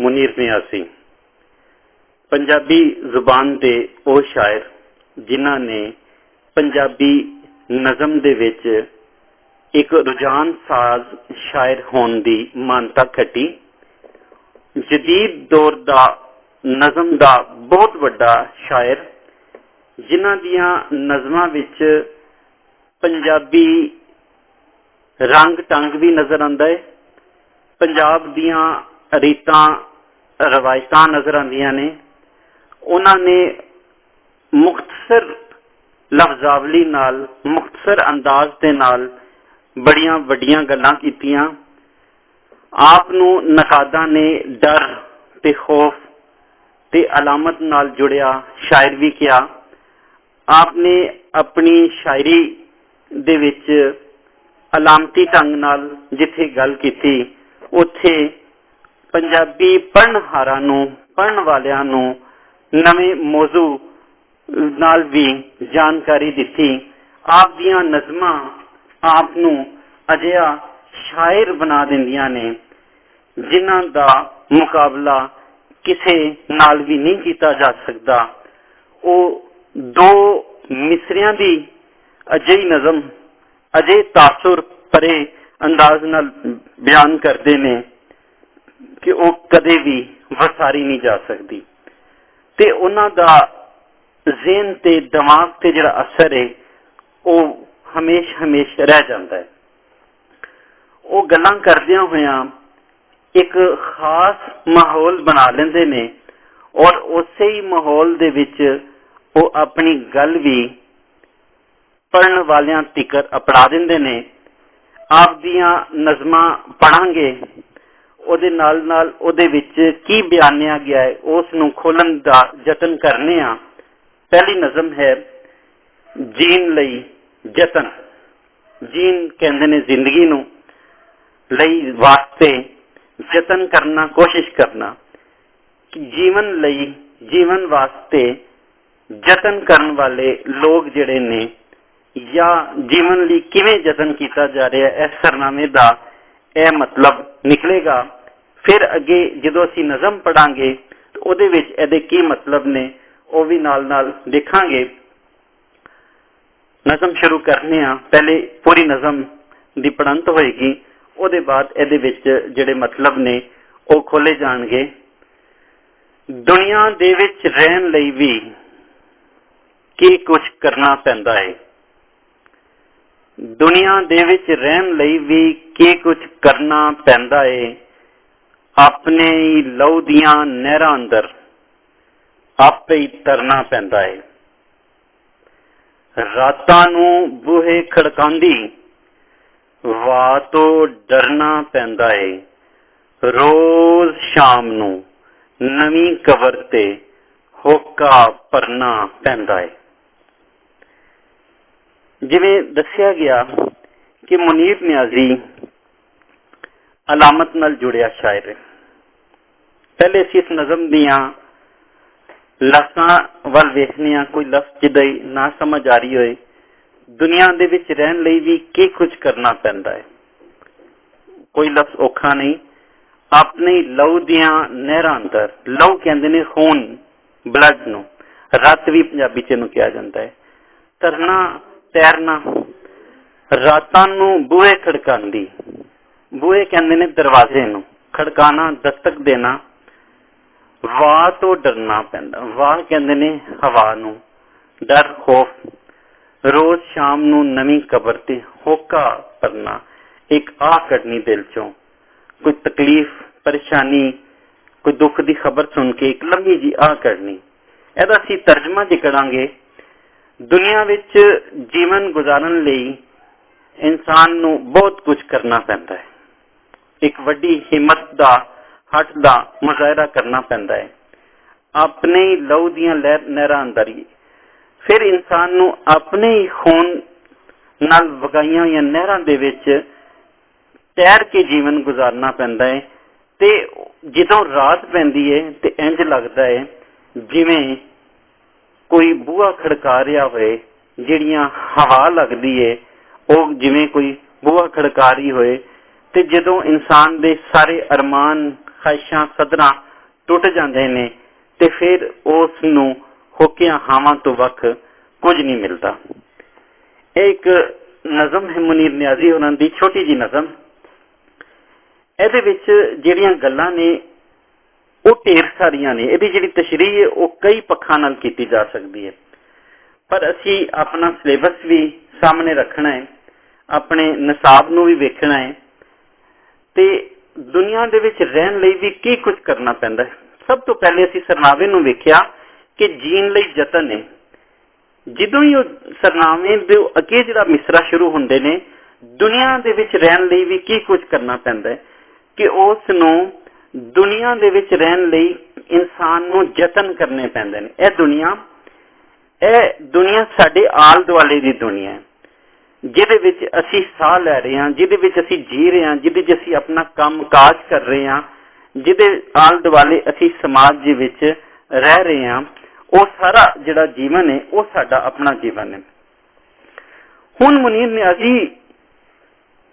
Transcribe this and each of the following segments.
मुनीर नियाज़ी पंजाबी जुबान के वो शायर जिन्हां ने पंजाबी नज़म दे विच एक रुझान साज शायर होने की मानता खटी। जदीद दौर का नज़म का बहुत बड़ा शायर जिन्हां दियां नज़मां विच पंजाबी रंग टंग भी नज़र आंदा है, पंजाब दियां रीतां रवायतां नज़र आंदियां ने। उन्होंने मुख्तसर लफ्जावली नाल मुख्तसर अंदाज दे नाल बड़ियां वड्डियां गल्लां कीतियां। आप नूं नकादा ने डर ते खौफ ते अलामत नाल जुड़िया शायर भी किया। आपने अपनी शायरी दे विच अलामती ढंग नाल जिथे गल कीती उत्थे पंजाबी पढ़नहारां नूं पढ़न वालियां नूं नवे मौजू नाल भी जानकारी दिती। आप दियां नज़मां आप नूं अजिहा शायर बना दिंदियां ने जिन्हां दा मुकाबला किसे नाल भी नहीं किया जा सकता। वो दो मिसरियां दी अजिही नज़म अजे तासुर परे अंदाज नाल बयान करते ने कि वो कदे भी वसारी नहीं जा सकती ते उन्हां दा ज़हन ते दिमाग ते जिहड़ा असर है वो हमेश हमेश रह जाता है। वो गल्लां करदियां होइयां एक खास माहौल बना लेंदे ने और उसे ही माहौल दे विच वो अपनी गल भी पढ़न वालियां तिकर अपना दिंदे ने। आप दियां नज़मां पढ़ांगे उहदे नाल नाल उहदे विच की बयानिया गया है उस नूं खोलण दा जतन करने आ। पहली नज़म है जीन लई जतन। जीन कहंदे ने जिंदगी नूं, लई वास्ते जतन करना, कोशिश करना कि जीवन लई जीवन वास्ते जतन करन वाले लोग जिहड़े ने या जीवन लई किवें जतन किया जा रहा है, इस सरनामे का यह मतलब निकलेगा। फिर अगे जदों असीं नज़म पढ़ांगे तो उहदे विच इहदे की मतलब ने वो भी नाल नाल देखांगे। नज़म शुरू करने आ। पहले पूरी नज़म दी पढ़ंत होएगी, उहदे बाद इहदे विच जिहड़े मतलब ने वो खोले जाणगे। दुनिया दे विच रहन लई भी की कुछ करना पैंदा है। दुनिया दे विच रहन लई भी की कुछ करना पैंदा है। अपने ही लहू दियां नहरां अंदर आपे ही तरना पैंदा है। रातां नूं बूहे खड़कांदी वाह तो डरना पैंदा है। रोज शाम नूं नवीं कबर ते होका भरना पैंदा है। जिवें दस्सिया गया कि मुनीर नियाज़ी अलामत नाल जुड़िया शायर है। पहले असीं इस नज़म दियां लफ्ज़ां वल वेखने आ। कोई लफ्ज़ जिहदा ना समझ आ रही होए, दुनिया दे विच रहन लई भी की कुछ करना पैंदा है। कोई लफ्ज़ औखा नहीं। अपने लहू दियां नहरां अंदर, लहू कहंदे ने खून, ब्लड नूं, रत भी पंजाबी च इहनूं कहा जाता है। तरना, तैरना। रातां नूं बूहे खड़कांदी, बूहे कहंदे ने दरवाजे नूं, खड़काना दस्तक देना। वाह तो डरना पैंदा, वाह कहंदे ने हवा नूं, डर खौफ। रोज शाम नूं नवीं कबर ते होका भरना, एक आह कढनी दिल चों। कोई तकलीफ परेशानी कोई दुख की खबर सुन के एक लंबी जी आह कढनी। इहदा असीं तर्जमा जे करांगे, दुनिया विच जीवन गुजारन लई इंसान नूं बहुत कुछ करना पैंदा है। एक वड्डी हिम्मत दा, हट दा मुजाहरा करना पैंदा है। अपने ही लहू दियां नहरां अंदर ही फिर इंसान नूं अपने ही खून नाल वगाईयां होईयां नहरां दे विच तैर के जीवन गुजारना पैंदा है। ते जदों रात पैंदी है ते इंज लगदा है जिवें कोई बूहा खड़का रहा होए, जिहड़ियां हवा लगदी है ਉਹ ਜਿਵੇਂ ਕੋਈ ਬੂਹਾ ਖੜਕਾ ਰਹੀ ਹੋਏ ਤੇ ਜਦੋਂ इंसान दे सारे अरमान ख्वाहिशां सदरां ਟੁੱਟ ਜਾਂਦੇ ਨੇ ਤੇ ਫਿਰ ਉਸ ਨੂੰ ਹੋਕਿਆਂ ਹਾਵਾਂ ਤੋਂ ਵੱਖ ਕੁਝ ਨਹੀਂ ਮਿਲਦਾ। ਇਹ ਇੱਕ ਨਜ਼ਮ ਹੈ ਮੁਨੀਰ ਨਿਆਜ਼ੀ ਉਹਨਾਂ ਦੀ, ਛੋਟੀ ਜੀ ਨਜ਼ਮ। ਇਹਦੇ ਵਿੱਚ ਜਿਹੜੀਆਂ ਗੱਲਾਂ ਨੇ ਉਹ ਢੇਰ ਸਾਰੀਆਂ ਨੇ। ਇਹਦੀ ਜਿਹੜੀ ਤਸ਼ਰੀਹ ਹੈ ਉਹ ਕਈ ਪੱਖਾਂ ਨਾਲ ਕੀਤੀ ਜਾ ਸਕਦੀ ਹੈ, ਪਰ ਅਸੀਂ ਆਪਣਾ ਸਿਲੇਬਸ ਵੀ ਸਾਹਮਣੇ ਰੱਖਣਾ ਹੈ, ਆਪਣੇ ਨਿਸਾਬ ਨੂੰ ਵੀ ਵੇਖਣਾ ਹੈ ਤੇ ਦੁਨੀਆ ਦੇ ਵਿੱਚ ਰਹਿਣ ਲਈ ਵੀ ਕੀ ਕੁਝ ਕਰਨਾ ਪੈਂਦਾ ਹੈ। ਸਭ ਤੋਂ ਪਹਿਲੇ ਅਸੀਂ ਸਰਨਾਵੇ ਨੂੰ ਵੇਖਿਆ ਕਿ ਜੀਣ ਲਈ ਯਤਨ ਹੈ। ਜਦੋਂ ਹੀ ਉਹ ਸਰਨਾਵੇ ਦੇ ਅੱਗੇ ਜਿਹੜਾ ਮਿਸਰਾ ਸ਼ੁਰੂ ਹੁੰਦੇ ਨੇ, ਦੁਨੀਆ ਦੇ ਵਿੱਚ ਰਹਿਣ ਲਈ ਵੀ ਕੀ ਕੁਝ ਕਰਨਾ ਪੈਂਦਾ ਹੈ ਕਿ ਉਸ ਨੂੰ ਦੁਨੀਆ ਦੇ ਵਿੱਚ ਰਹਿਣ ਲਈ ਇਨਸਾਨ ਨੂੰ ਯਤਨ ਕਰਨੇ ਪੈਂਦੇ ਨੇ। ਇਹ ਦੁਨੀਆ ਸਾਡੇ ਆਲ ਦੁਆਲੇ ਦੀ ਦੁਨੀਆ ਹੈ, ਜਿਹਦੇ ਵਿੱਚ ਅਸੀਂ ਸਾਹ ਲੈ ਰਹੇ ਹਾਂ, ਜਿਹਦੇ ਵਿੱਚ ਅਸੀਂ ਜੀ ਰਹੇ ਹਾਂ, ਜਿਹਦੇ ਵਿੱਚ ਅਸੀਂ ਆਪਣਾ ਕੰਮ ਕਾਜ ਕਰ ਰਹੇ ਹਾਂ, ਜਿਹਦੇ ਆਲ ਦੁਆਲੇ ਅਸੀਂ ਸਮਾਜ ਦੇ ਵਿੱਚ ਰਹਿ ਰਹੇ ਹਾਂ, ਉਹ ਸਾਰਾ ਜਿਹੜਾ ਜੀਵਨ ਹੈ ਉਹ ਸਾਡਾ ਆਪਣਾ ਜੀਵਨ ਹੈ। ਹੁਣ ਮੁਨੀਰ ਨਿਆਜ਼ੀ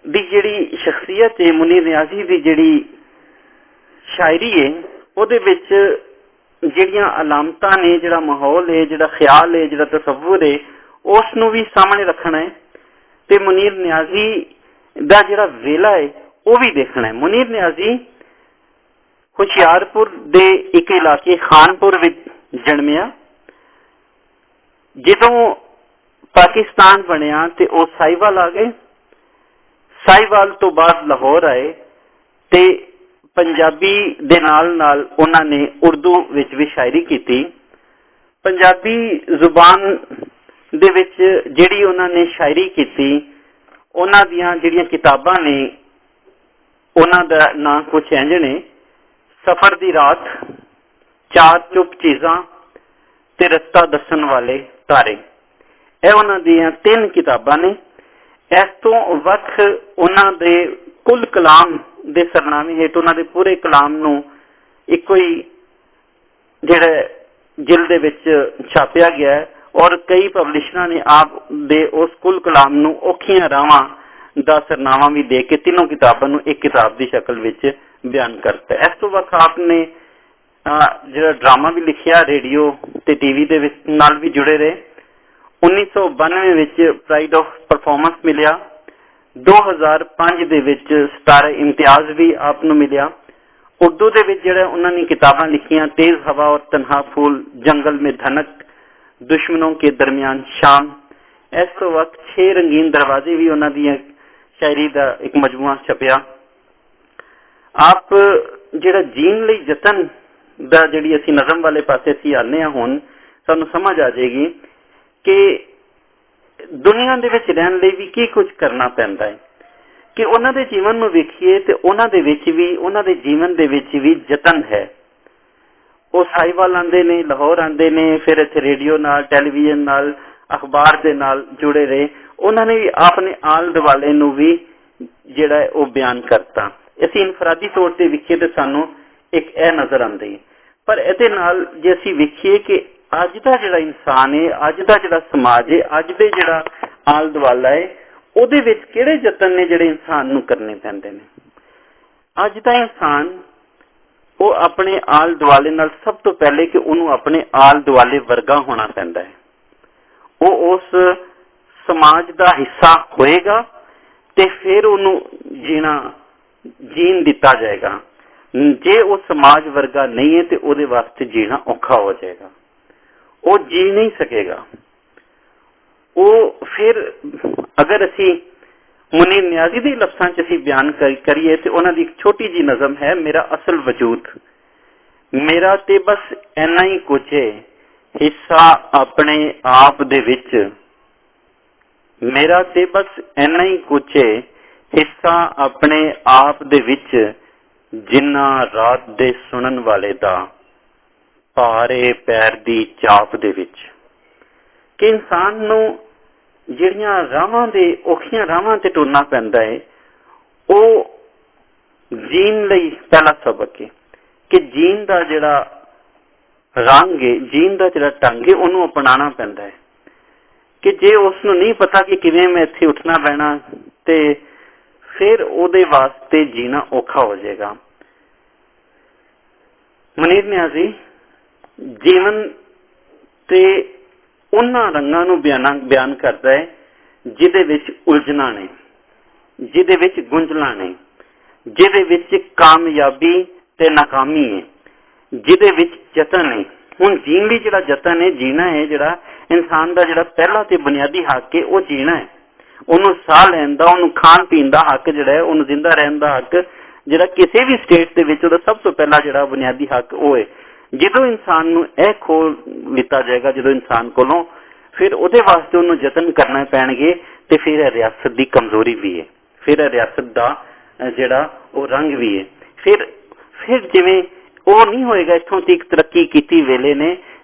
ਦੀ ਜਿਹੜੀ ਸ਼ਖਸੀਅਤ ਹੈ, ਮੁਨੀਰ ਨਿਆਜ਼ੀ ਦੀ ਜਿਹੜੀ ਸ਼ਾਇਰੀ ਹੈ, ਉਹਦੇ ਵਿੱਚ ਜਿਹੜੀਆਂ ਅਲਾਮਤਾਂ ਨੇ, ਜਿਹੜਾ ਮਾਹੌਲ ਹੈ, ਜਿਹੜਾ ਖਿਆਲ ਹੈ, ਜਿਹੜਾ ਤਸੱਵੁਰ ਹੈ, ਉਸ ਨੂੰ ਵੀ ਸਾਹਮਣੇ ਰੱਖਣਾ ਹੈ ਤੇ ਮੁਨੀਰ ਨਿਆਜ਼ੀ ਦਾ ਜਿਹੜਾ ਵੇਲਾ ਹੈ ਉਹ ਵੀ ਦੇਖਣਾ ਹੈ। ਮੁਨੀਰ ਨਿਆਜ਼ੀ ਹੁਸ਼ਿਆਰਪੁਰ ਦੇ ਇੱਕ ਇਲਾਕੇ ਖਾਨਪੁਰ ਵਿੱਚ ਜਨਮਿਆ। ਜਦੋਂ ਪਾਕਿਸਤਾਨ ਬਣਿਆ ਤੇ ਉਹ ਸਾਹੀਵਾਲ ਆ ਗਏ। ਸਾਹੀਵਾਲ ਤੋਂ ਬਾਅਦ ਲਾਹੌਰ ਆਏ ਤੇ ਪੰਜਾਬੀ ਦੇ ਨਾਲ ਨਾਲ ਉਹਨਾਂ ਨੇ ਉਰਦੂ ਵਿੱਚ ਵੀ ਸ਼ਾਇਰੀ ਕੀਤੀ। ਪੰਜਾਬੀ ਜ਼ੁਬਾਨ ਦੇ ਵਿੱਚ ਜਿਹੜੀ ਉਹਨਾਂ ਨੇ ਸ਼ਾਇਰੀ ਕੀਤੀ, ਉਹਨਾਂ ਦੀਆਂ ਜਿਹੜੀਆਂ ਕਿਤਾਬਾਂ ਨੇ ਉਹਨਾਂ ਦਾ ਨਾਂ ਕੁਛ ਇੰਝ ਨੇ, ਸਫਰ ਦੀ ਰਾਤ, ਚਾਰ ਚੁੱਪ ਚੀਜ਼ਾਂ ਤੇ ਰਸਤਾ ਦੱਸਣ ਵਾਲੇ ਤਾਰੇ। ਇਹ ਉਹਨਾਂ ਦੀਆਂ 3 ਕਿਤਾਬਾਂ ਨੇ। ਇਸ ਤੋਂ ਵੱਖ ਉਹਨਾਂ ਦੇ ਕੁੱਲ ਕਲਾਮ ਦੇ ਸਰਨਾਮੇ ਹੇਠ ਉਹਨਾਂ ਦੇ ਪੂਰੇ ਕਲਾਮ ਨੂੰ ਇੱਕੋ ਹੀ ਜਿਹੜਾ ਜਿਲਦ ਦੇ ਵਿੱਚ ਛਾਪਿਆ ਗਿਆ ਹੈ ਔਰ ਕਈ ਪਬਲਿਸ਼ਰਾਂ ਨੇ ਆਪ ਦੇ ਉਸ ਕੁੱਲ ਕਲਾਮ ਨੂੰ ਔਖੀਆਂ ਰਾਵਾਂ ਦਾ ਸਰਨਾਮਾ ਵੀ ਦੇ ਕੇ ਤਿੰਨੋਂ ਕਿਤਾਬਾਂ ਨੂੰ ਇੱਕ ਕਿਤਾਬ ਦੀ ਸ਼ਕਲ ਵਿੱਚ ਬਿਆਨ ਕਰਤਾ। ਇਸ ਤੋਂ ਵੱਖ ਆਪ ਨੇ ਜਿਹੜਾ ਡਰਾਮਾ ਵੀ ਲਿਖਿਆ, ਰੇਡੀਓ ਤੇ ਟੀਵੀ ਦੇ ਵਿੱਚ ਨਾਲ ਵੀ ਜੁੜੇ ਰਹੇ। 1992 ਵਿੱਚ ਪ੍ਰਾਈਡ ਆਫ ਪਰਫਾਰਮੈਂਸ ਮਿਲਿਆ। 2005 ਦੇ ਵਿੱਚ ਸਤਾਰੇ ਇਮਤਿਆਜ਼ ਵੀ ਆਪ ਨੂੰ ਮਿਲਿਆ। ਉਰਦੂ ਦੇ ਵਿੱਚ ਜਿਹੜਾ ਉਹਨਾਂ ਨੇ ਕਿਤਾਬਾਂ ਲਿਖੀਆਂ, ਤੇਜ਼ ਹਵਾ ਔਰ ਤਨਹਾ ਫੂਲ, ਜੰਗਲ ਮੇਂ ਧਨਕ, ਦੁਸ਼ਮਨੋं के दरमियान शाम। ਇਸ ਤੋਂ ਵਕਤ 6 ਰੰਗੀਨ ਦਰਵਾਜ਼ੇ ਵੀ ਉਹਨਾਂ ਦੀਆਂ ਸ਼ਾਇਰੀ ਦਾ ਇੱਕ ਮਜਮੂਆ ਛਪਿਆ। ਆਪ ਜਿਹੜਾ ਜੀਣ ਲਈ ਯਤਨ ਦਾ ਜਿਹੜੀ ਅਸੀਂ ਨਜ਼ਮ ਵਾਲੇ ਪਾਸੇ ਅਸੀਂ ਆਉਂਦੇ ਹਾਂ, ਹੁਣ ਸਾਨੂੰ ਸਮਝ ਆ ਜਾਏਗੀ ਕਿ ਦੁਨੀਆ ਦੇ ਵਿੱਚ ਰਹਿਣ ਲਈ ਵੀ ਕੀ ਕੁਝ ਕਰਨਾ ਪੈਂਦਾ ਹੈ। ਕਿ ਉਹਨਾਂ ਦੇ ਜੀਵਨ ਨੂੰ ਵੇਖੀਏ ਤੇ ਉਹਨਾਂ ਦੇ ਵਿੱਚ ਵੀ, ਉਹਨਾਂ ਦੇ ਜੀਵਨ ਦੇ ਵਿੱਚ ਵੀ ਯਤਨ ਹੈ। ਉਹ ਸਾਹੀਵਾਲ ਆਉਂਦੇ ਨੇ, ਲਾਹੌਰ ਆਉਂਦੇ ਨੇ, ਫਿਰ ਇੱਥੇ ਰੇਡੀਓ ਨਾਲ, ਟੈਲੀਵਿਜ਼ਨ ਨਾਲ, ਅਖਬਾਰ ਦੇ ਨਾਲ ਜੁੜੇ ਰਹੇ। ਉਹਨਾਂ ਨੇ ਵੀ ਆਪਣੇ ਆਲ ਦੁਆਲੇ ਨੂੰ ਵੀ ਜਿਹੜਾ ਉਹ ਬਿਆਨ ਕਰਤਾ। ਅਸੀਂ ਇਨਫਰਾਦੀ ਤੌਰ ਤੇ ਵੇਖੀਏ ਤੇ ਸਾਨੂੰ ਇੱਕ ਇਹ ਨਜ਼ਰ ਆਉਂਦੀ ਹੈ, ਪਰ ਇਹਦੇ ਨਾਲ ਜੇ ਅਸੀਂ ਵੇਖੀਏ ਕਿ ਅੱਜ ਦਾ ਜਿਹੜਾ ਇਨਸਾਨ ਹੈ, ਅੱਜ ਦਾ ਜਿਹੜਾ ਸਮਾਜ ਹੈ, ਅੱਜ ਦੇ ਜਿਹੜਾ ਆਲ ਦੁਆਲਾ ਹੈ, ਉਹਦੇ ਵਿੱਚ ਕਿਹੜੇ ਯਤਨ ਨੇ ਜਿਹੜੇ ਇਨਸਾਨ ਨੂੰ ਕਰਨੇ ਪੈਂਦੇ ਨੇ। ਅੱਜ ਦਾ ਇਨਸਾਨ ਉਹ ਆਪਣੇ ਆਲ ਦੁਆਲੇ ਨਾਲ ਸਭ ਤੋਂ ਪਹਿਲੇ ਕਿ ਉਹਨੂੰ ਆਪਣੇ ਆਲ ਦੁਆਲੇ ਵਰਗਾ ਹੋਣਾ ਪੈਂਦਾ ਹੈ। ਉਹ ਉਸ ਸਮਾਜ ਦਾ ਹਿੱਸਾ ਹੋਏਗਾ ਤੇ ਫਿਰ ਉਹਨੂੰ ਜੀਣ ਦਿੱਤਾ ਜਾਏਗਾ। ਜੇ ਉਹ ਸਮਾਜ ਵਰਗਾ ਨਹੀਂ ਹੈ ਤੇ ਉਹਦੇ ਵਾਸਤੇ ਜੀਣਾ ਔਖਾ ਹੋ ਜਾਏਗਾ, ਉਹ ਜੀ ਨਹੀਂ ਸਕੇਗਾ। ਉਹ ਫਿਰ ਅਗਰ ਅਸੀਂ ਮੁਨੀਰ ਨਿਆਜ਼ੀ ਦੇ ਲਫ਼ਜ਼ਾਂ 'ਚ ਅਸੀਂ ਬਿਆਨ ਕਰੀਏ ਤੇ ਉਹਨਾਂ ਦੀ ਇੱਕ ਛੋਟੀ ਜੀ ਨਜ਼ਮ ਹੈ, ਮੇਰਾ ਅਸਲ ਵਜੂਦ। ਮੇਰਾ ਤੇ ਬਸ ਇੰਨਾ ਹੀ ਕੁਝ ਹੈ, ਹਿੱਸਾ ਆਪਣੇ ਆਪ ਦੇ ਵਿੱਚ। ਮੇਰਾ ਤੇ ਬਸ ਇੰਨਾ ਹੀ ਕੁਝ ਹੈ, ਹਿੱਸਾ ਆਪਣੇ ਆਪ ਦੇ ਵਿੱਚ, ਜਿੰਨਾ ਰਾਤ ਦੇ ਸੁਣਨ ਵਾਲੇ ਦਾ ਭਾਰੇ ਪੈਰ ਦੀ ਚਾਪ ਦੇ ਵਿੱਚ। ਕਿ ਇਨਸਾਨ ਨੂੰ ਜਿਹੜੀਆਂ ਰਾਹਾਂ ਦੇ ਔਖੀਆਂ ਰਾਹਾਂ ਤੇ ਟੁਰਨਾ ਪੈਂਦਾ ਹੈ, ਉਹ ਜੀਣ ਲਈ ਪਹਿਲਾ ਸਬਕ ਹੈ। ਕਿ ਜੀਣ ਦਾ ਜਿਹੜਾ ਰੰਗ ਹੈ, ਜੀਣ ਦਾ ਜਿਹੜਾ ਢੰਗ ਹੈ, ਉਹਨੂੰ ਅਪਣਾਉਣਾ ਪੈਂਦਾ ਹੈ। ਕਿ ਜੇ ਉਸ ਨੂੰ ਨਹੀਂ ਪਤਾ ਕਿ ਕਿਵੇਂ ਮੈਂ ਇੱਥੇ ਉੱਠਣਾ ਬਹਿਣਾ, ਤੇ ਫਿਰ ਉਹਦੇ ਵਾਸਤੇ ਜੀਣਾ ਔਖਾ ਹੋ ਜਾਏਗਾ। ਮੁਨੀਰ ਨਿਆਜ਼ੀ ਜੀਵਨ ਤੇ ਉਹਨਾਂ ਰੰਗਾਂ ਨੂੰ ਬਿਆਨ ਕਰਦਾ ਹੈ ਜਿਹਦੇ ਵਿੱਚ ਉਲਝਣਾਂ ਨੇ, ਜਿਹਦੇ ਵਿੱਚ ਗੁੰਝਲਾਂ ਨੇ, ਜਿਹਦੇ ਵਿੱਚ ਕਾਮਯਾਬੀ ਤੇ ਨਾਕਾਮੀ ਹੈ, ਜਿਹਦੇ ਵਿੱਚ ਯਤਨ ਹੈ। ਹੁਣ ਜੀਣ ਲਈ ਜਿਹੜਾ ਯਤਨ ਹੈ, ਜੀਣਾ ਹੈ, ਜਿਹੜਾ ਇਨਸਾਨ ਦਾ ਜਿਹੜਾ ਪਹਿਲਾ ਤੇ ਬੁਨਿਆਦੀ ਹੱਕ ਹੈ ਉਹ ਜੀਣਾ ਹੈ। ਉਹਨੂੰ ਸਾਹ ਲੈਣ ਦਾ, ਉਹਨੂੰ ਖਾਣ ਪੀਣ ਦਾ ਹੱਕ ਜਿਹੜਾ ਹੈ, ਉਹਨੂੰ ਜ਼ਿੰਦਾ ਰਹਿਣ ਦਾ ਹੱਕ ਜਿਹੜਾ ਕਿਸੇ ਵੀ ਸਟੇਟ ਦੇ ਵਿੱਚ ਉਹਦਾ ਸਭ ਤੋਂ ਪਹਿਲਾ ਜਿਹੜਾ ਬੁਨਿਆਦੀ ਹੱਕ ਉਹ ਹੈ। ਜਦੋਂ ਇਨਸਾਨ ਨੂੰ ਇਹ ਖੋਹ ਲਿੱਤਾ ਜਾਏਗਾ ਜਦੋਂ ਇਨਸਾਨ ਕੋਲੋਂ, ਫਿਰ ਉਹਦੇ ਵਾਸਤੇ ਉਹਨੂੰ ਯਤਨ ਕਰਨੇ ਪੈਣਗੇ ਤੇ ਫਿਰ ਇਹ ਰਿਆਸਤ ਦੀ ਕਮਜ਼ੋਰੀ ਵੀ ਹੈ, ਫਿਰ ਇਹ ਰਿਆਸਤ ਦਾ ਜਿਹੜਾ ਉਹ ਰੰਗ ਵੀ ਹੈ। ਫਿਰ ਜਿਵੇਂ ਉਹ ਨਹੀਂ ਹੋਏਗਾ ਇੱਥੋਂ ਤੱਕ ਤਰੱਕੀ ਕੀਤੀ ਵੇਲੇ ਨੇ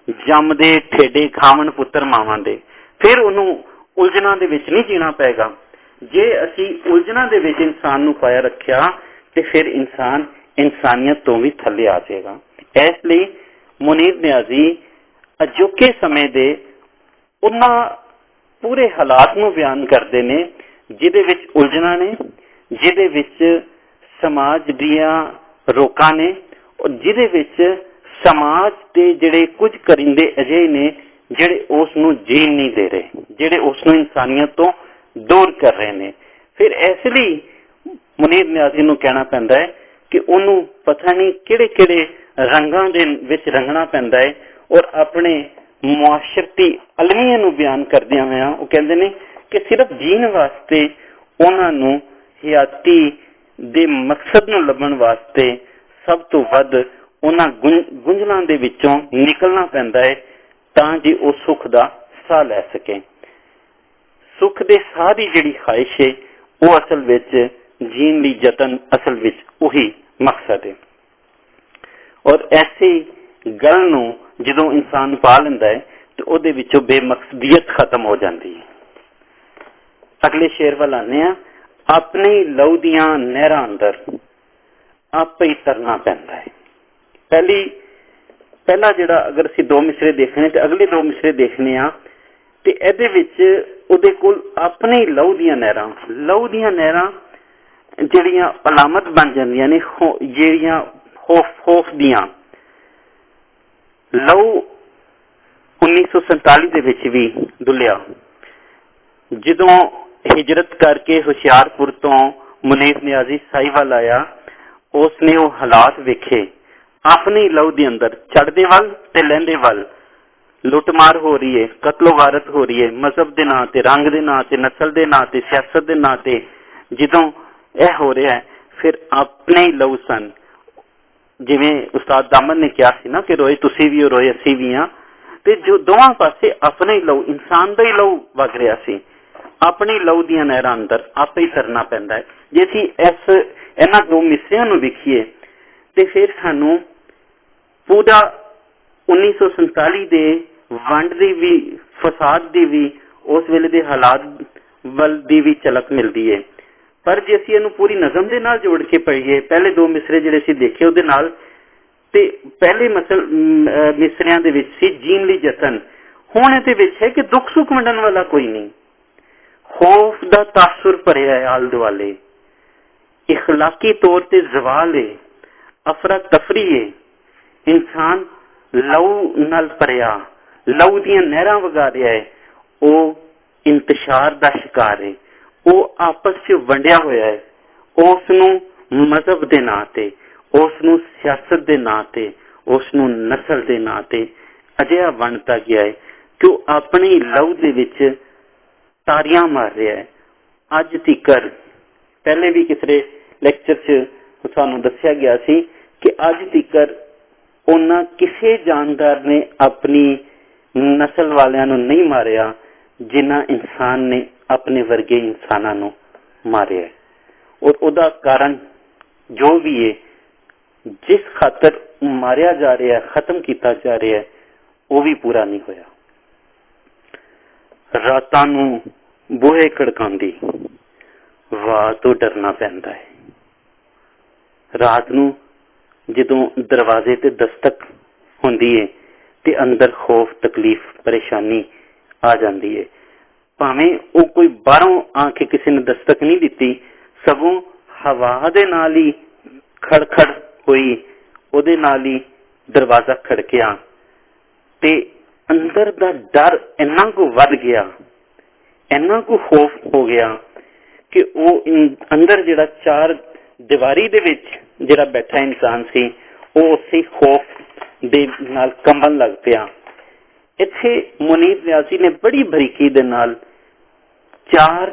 ਜੰਮਦੇ ਠੇਡੇ ਖਾਵਣ ਪੁੱਤਰ ਮਾਵਾਂ ਦੇ, ਫਿਰ ਉਹਨੂੰ ਉਲਝਣਾਂ ਦੇ ਵਿੱਚ ਨਹੀਂ ਜੀਣਾ ਪਏਗਾ। ਜੇ ਅਸੀਂ ਉਲਝਣਾਂ ਦੇ ਵਿੱਚ ਇਨਸਾਨ ਨੂੰ ਪਾਇਆ ਰੱਖਿਆ ਤੇ ਫਿਰ ਇਨਸਾਨ ਇਨਸਾਨੀਅਤ ਤੋਂ ਵੀ ਥੱਲੇ ਆ ਜਾਏਗਾ। ਇਸ ਲਈ ਮੁਨੀਰ ਨਿਆਜ਼ੀ ਅਜੋਕੇ ਸਮੇਂ ਦੇ ਉਹਨਾਂ ਪੂਰੇ ਹਾਲਾਤ ਨੂੰ ਬਿਆਨ ਕਰਦੇ ਨੇ ਜਿਹਦੇ ਵਿੱਚ ਉਲਝਣਾਂ ਨੇ, ਜਿਹਦੇ ਵਿੱਚ ਸਮਾਜ ਦੀਆਂ ਰੋਕਾਂ ਨੇ, ਜਿਹਦੇ ਵਿੱਚ ਸਮਾਜ ਦੇ ਜਿਹੜੇ ਕੁਝ ਕਰਿੰਦੇ ਅਜਿਹੇ ਨੇ ਜਿਹੜੇ ਉਸ ਨੂੰ ਜੀਣ ਨਹੀਂ ਦੇ ਰਹੇ, ਜਿਹੜੇ ਉਸ ਨੂੰ ਇਨਸਾਨੀਅਤ ਤੋਂ ਦੂਰ ਕਰ ਰਹੇ ਨੇ। ਫਿਰ ਇਸ ਲਈ ਮੁਨੀਰ ਨਿਆਜ਼ੀ ਨੂੰ ਕਹਿਣਾ ਪੈਂਦਾ ਹੈ ਕਿ ਉਹਨੂੰ ਪਤਾ ਨਹੀਂ ਕਿਹੜੇ ਕਿਹੜੇ ਰੰਗਾਂ ਦੇ ਵਿੱਚ ਰੰਗਣਾ ਪੈਂਦਾ ਹੈ। ਔਰ ਆਪਣੇ ਮੁਆਸ਼ਰਤੀ ਅਲਮੀਆਂ ਨੂੰ ਬਿਆਨ ਕਰਦਿਆਂ ਹੋਇਆਂ ਉਹ ਕਹਿੰਦੇ ਨੇ ਕਿ ਸਿਰਫ ਜੀਣ ਵਾਸਤੇ ਉਹਨਾਂ ਨੂੰ ਹਯਾਤੀ ਦੇ ਮਕਸਦ ਨੂੰ ਲੱਭਣ ਵਾਸਤੇ ਸਭ ਤੋਂ ਵੱਧ ਉਹਨਾਂ ਗੁੰਝਲਾਂ ਦੇ ਵਿੱਚੋਂ ਨਿਕਲਣਾ ਪੈਂਦਾ ਹੈ ਤਾਂ ਜੇ ਉਹ ਸੁੱਖ ਦਾ ਸਾਹ ਲੈ ਸਕੇ। ਸੁੱਖ ਦੇ ਸਾਹ ਦੀ ਜਿਹੜੀ ਖਾਹਿਸ਼ ਹੈ ਉਹ ਅਸਲ ਵਿੱਚ ਜੀਣ ਲਈ ਯਤਨ ਅਸਲ ਵਿੱਚ ਉਹੀ ਮਕਸਦ ਹੈ। ਔਰ ਐਸੀ ਗੱਲ ਨੂੰ ਜਦੋਂ ਇਨਸਾਨ ਪਾ ਲੈਂਦਾ ਹੈ ਤੇ ਉਹਦੇ ਵਿੱਚੋਂ ਬੇਮਕਸਦੀਅਤ ਖਤਮ ਹੋ ਜਾਂਦੀ ਹੈ। ਅਗਲੇ ਸ਼ੇਰ ਵੱਲ ਆਉਂਦੇ ਹਾਂ। ਆਪਣੇ ਲਹੂ ਦੀਆਂ ਨਹਿਰਾਂ ਅੰਦਰ ਆਪੇ ਹੀ ਤਰਨਾ ਪੈਂਦਾ ਹੈ। ਪਹਿਲਾ ਜਿਹੜਾ ਅਗਰ ਅਸੀਂ ਦੋ ਮਿਸਰੇ ਦੇਖਣੇ ਤੇ ਅਗਲੇ ਦੋ ਮਿਸਰੇ ਦੇਖਣੇ ਆ ਤੇ ਇਹਦੇ ਵਿੱਚ ਉਹਦੇ ਕੋਲ ਆਪਣੇ ਲਹੂ ਦੀਆਂ ਨਹਿਰਾਂ ਜਿਹੜੀਆਂ ਅਲਾਮਤ ਬਣ ਜਾਂਦੀਆਂ ਨੇ, ਜਿਹੜੀਆਂ ਖੌਫ ਦੀਆਂ। ਲਹੂ 1947 ਦੇ ਵਿੱਚ ਵੀ ਡੁੱਲਿਆ ਜਦੋਂ ਹਿਜਰਤ ਕਰਕੇ ਹੁਸ਼ਿਆਰਪੁਰ ਤੋਂ ਮੁਨੀਰ ਨਿਆਜ਼ੀ ਸਾਹੀਵਾਲ ਆਇਆ। ਉਸਨੇ ਉਹ ਹਾਲਾਤ ਵੇਖੇ ਆਪਣੇ ਲਹੂ ਦੇ ਅੰਦਰ, ਚੜ੍ਹਦੇ ਵੱਲ ਤੇ ਲਹਿੰਦੇ ਵੱਲ ਲੁੱਟਮਾਰ ਹੋ ਰਹੀ ਹੈ, ਕਤਲੋ ਗਾਰਤ ਹੋ ਰਹੀ ਹੈ, ਮਜ਼ਹਬ ਦੇ ਨਾਂ ਤੇ, ਰੰਗ ਦੇ ਨਾਂ ਤੇ, ਨਸਲ ਦੇ ਨਾਂ ਤੇ, ਸਿਆਸਤ ਦੇ ਨਾਂ ਤੇ। ਜਦੋਂ ਇਹ ਹੋ ਰਿਹਾ ਹੈ ਫਿਰ ਆਪਣੇ ਹੀ ਲਹੂ ਸਨ। ਜਿਵੇਂ ਉਸਤਾਦ ਦਾਮਨ ਨੇ ਕਿਹਾ ਸੀ ਨਾ ਕਿ ਰੋਏ ਤੁਸੀਂ ਵੀ ਹੋ, ਰੋਏ ਅਸੀਂ ਵੀ ਹਾਂ। ਤੇ ਜੋ ਦੋਵਾਂ ਪਾਸੇ ਆਪਣੇ ਹੀ ਲਹੂ, ਇਨਸਾਨ ਦਾ ਹੀ ਲਹੂ ਵਗ ਰਿਹਾ ਸੀ। ਆਪਣੇ ਲਹੂ ਦੀਆਂ ਨਹਿਰਾਂ ਅੰਦਰ ਆਪੇ ਹੀ ਤਰਨਾ ਪੈਂਦਾ ਹੈ। ਜੇ ਅਸੀਂ ਇਹਨਾਂ ਦੋ ਮਿਸਰਿਆਂ ਨੂੰ ਵੇਖੀਏ ਤੇ ਫਿਰ ਸਾਨੂੰ ਪੂਰਾ 1947 ਦੇ ਵੰਡ ਦੀ ਵੀ, ਫਸਾਦ ਦੀ ਵੀ, ਉਸ ਵੇਲੇ ਦੇ ਹਾਲਾਤ ਵੱਲ ਦੀ ਵੀ ਝਲਕ ਮਿਲਦੀ ਹੈ। ਪਰ ਜੇ ਅਸੀਂ ਇਹਨੂੰ ਪੂਰੀ ਨਜ਼ਮ ਦੇ ਨਾਲ ਜੋੜ ਕੇ ਪੜ੍ਹੀਏ, ਪਹਿਲੇ ਦੋ ਮਿਸਰੇ ਜਿਹੜੇ ਅਸੀਂ ਦੇਖੇ ਉਹਦੇ ਨਾਲ, ਤੇ ਪਹਿਲੇ ਮਿਸਰਿਆਂ ਦੇ ਵਿੱਚ ਸੀ ਜੀਣ ਲਈ ਯਤਨ। ਹੁਣ ਇਹਦੇ ਵਿੱਚ ਹੈ ਕਿ ਦੁੱਖ ਸੁੱਖ ਵੰਡਣ ਵਾਲਾ ਕੋਈ ਨਹੀਂ, ਖੌਫ ਦਾ ਤਾਸੁਰ ਭਰਿਆ ਹੈ ਆਲੇ ਦੁਆਲੇ, ਇਖਲਾਕੀ ਤੌਰ ਤੇ ਜ਼ਵਾਲ ਹੈ, ਅਫਰਾ ਤਫਰੀ ਹੈ। ਇਨਸਾਨ ਲਹੂ ਨਾਲ ਭਰਿਆ, ਲਹੂ ਦੀਆਂ ਨਹਿਰਾਂ ਵਗਾ ਰਿਹਾ ਹੈ। ਉਹ ਇੰਤਸ਼ਾਰ ਦਾ ਸ਼ਿਕਾਰ ਹੈ, ਉਹ ਆਪਸ 'ਚ ਵੰਡਿਆ ਹੋਇਆ ਹੈ। ਉਸ ਨੂੰ ਮਜ਼ਹਬ ਦੇ ਨਾਂ ਤੇ, ਉਸ ਨੂੰ ਸਿਆਸਤ ਦੇ ਨਾਂ ਤੇ, ਉਸ ਨੂੰ ਨਸਲ ਦੇ ਨਾਂ ਤੇ ਅਜਿਹਾ ਵੰਡਤਾ ਗਿਆ ਹੈ ਕਿ ਉਹ ਆਪਣੀ ਲਹੂ ਦੇ ਵਿੱਚ ਤਾਰੀਆਂ ਮਾਰ ਰਿਹਾ ਹੈ। ਅੱਜ ਤੀਕਰ, ਪਹਿਲੇ ਵੀ ਕਿਸੇ ਲੈਕਚਰ 'ਚ ਤੁਹਾਨੂੰ ਦੱਸਿਆ ਗਿਆ ਸੀ ਕਿ ਅੱਜ ਤੀਕਰ ਉਹਨਾਂ ਕਿਸੇ ਜਾਨਦਾਰ ਨੇ ਆਪਣੀ ਨਸਲ ਵਾਲਿਆਂ ਨੂੰ ਨਹੀਂ ਮਾਰਿਆ ਜਿਨ੍ਹਾਂ ਇਨਸਾਨ ਨੇ ਆਪਣੇ ਵਰਗੇ ਇਨਸਾਨਾਂ ਨੂੰ ਮਾਰਿਆ। ਔਰ ਉਹਦਾ ਕਾਰਨ ਜੋ ਵੀ ਹੈ, ਜਿਸ ਖਾਤਰ ਮਾਰਿਆ ਜਾ ਰਿਹਾ, ਖਤਮ ਕੀਤਾ ਜਾ ਰਿਹਾ, ਉਹ ਵੀ ਪੂਰਾ ਨਹੀਂ ਹੋਇਆ। ਰਾਤਾਂ ਨੂੰ ਬੂਹੇ ਖੜਕਾਉਂਦੀ ਵਾਹ ਤੋਂ ਡਰਨਾ ਪੈਂਦਾ ਹੈ। ਰਾਤ ਨੂੰ ਜਦੋਂ ਦਰਵਾਜ਼ੇ ਤੇ ਦਸਤਕ ਹੁੰਦੀ ਹੈ ਤੇ ਅੰਦਰ ਖੌਫ, ਤਕਲੀਫ, ਪਰੇਸ਼ਾਨੀ ਆ ਜਾਂਦੀ ਹੈ। ਭਾਵੇਂ ਉਹ ਕੋਈ ਬਾਹਰੋਂ ਆ ਕੇ ਕਿਸੇ ਨੇ ਦਸਤਕ ਨਹੀਂ ਦਿੱਤੀ, ਸਗੋਂ ਹਵਾ ਦੇ ਨਾਲ ਹੀ ਖੜਖੜ ਹੋਈ, ਉਹਦੇ ਨਾਲ ਹੀ दरवाजा खड़किया ते अंदर दा डर इन्ना को वध गया, इन्ना को खौफ हो गया कि वो अंदर जिहड़ा चार दीवारी दे विच जिहड़ा बैठा इंसान सी वो उसी खौफ दे नाल कंबन लग पिया। इत्थे मुनीर न्याजी ने बड़ी बरीकी दे नाल चार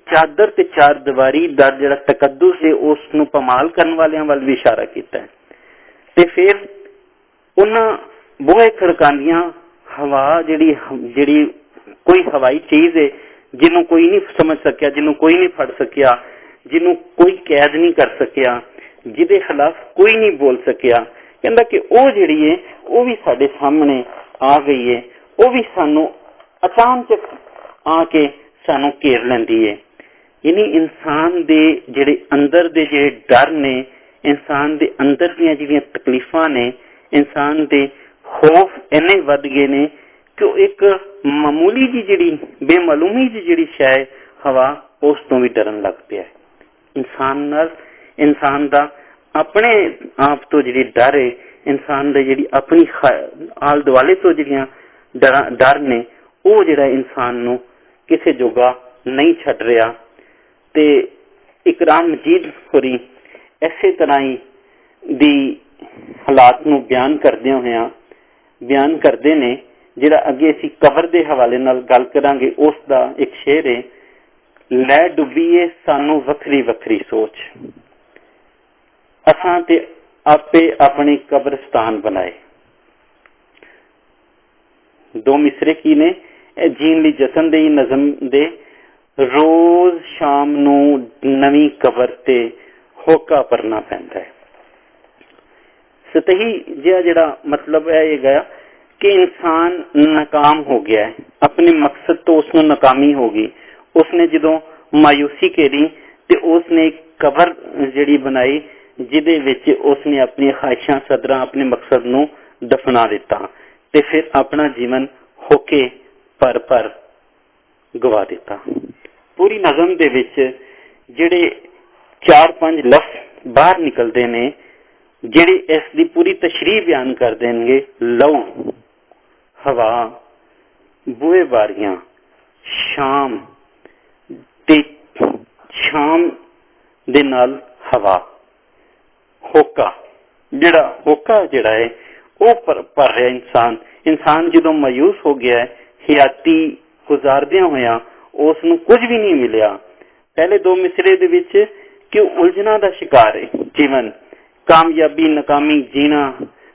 चादर ते चार दीवारी दा जिहड़ा तकद्दुस है उसनूं पमाल करन वालियां वल भी इशारा कीता है। ते फिर उन्हां बूहे खड़कांदियां हवा जिहड़ी जिहड़ी कोई हवाई चीज़ है जिन्हों कोई नहीं समझ सकिया, जिन्हों कोई नहीं फड़ सकिया, जिन्हों कोई कैद नहीं कर सकिया, जिहदे खिलाफ कोई नहीं बोल सकिया, कहंदा कि वो जिहड़ी है वो भी साडे सामने आ गई है, वो भी सानू अचानक आके सानू घेर लैंदी है। यानी इंसान दे जिहड़े अंदर दे जिहड़े डर ने, इंसान दे अंदर दीयां जिहड़ियां तकलीफां ने, इंसान दे खौफ इन्ने वध गए ने कि एक मामूली जी जिहड़ी बेमालूमी जी जिहड़ी शय हवा उस तो भी डरन लग पिया है। इंसान दा अपने आप तो जिहड़ी डर है, इंसान दे जिहड़ी अपनी आल दुआले तो जिहड़ियां डर ने वो जिहड़ा इंसान नू किसे जोगा नहीं छड़ रहा। ते इकराम मजीद होरी इसे तरह ही दी हालात नू बयान करदे होया बयान करते ने, जिहड़ा अगे असीं कबर दे हवाले नाल गल करांगे उस दा एक शेर है, लै डुबीए सानू वखरी वखरी सोच, असां ते आपे अपनी कब्रस्तान बनाए। दो मिसरे की ने जीन ली जतन दे नज़म दे, रोज शाम नू नवी कबर ते होका भरना पैंदा है। सतही जिहड़ा मतलब है ये गया कि इंसान नाकाम हो गया है, अपने मकसद तो उसने नाकामी होगी। उसने जो मायूसी करी ते उसने एक कबर जिहड़ी बनाई जिहदे विच उसने अपनी ख्वाहिशां सदरां अपने मकसद नू दफना दिता ते फिर अपना जीवन होके पर पर गवा दिता। पूरी नज़म दे विच जिहड़े 4-5 लफ्ज़ बाहर निकलते ने जिहड़े इसकी पूरी तशरीह बयान कर देंगे, लहू, हवा, बूहे बारियां, शाम ते शाम दे नाल हवा, होका जिहड़ा है वो पर रहा इंसान जो मायूस हो गया है, हयाती गुजारदियां होया उसनूं कुछ भी नहीं मिलिया। पहले दो मिसरे दे विच कि उलझना दा शिकार है जीवन, कामयाबी नाकामी जीना।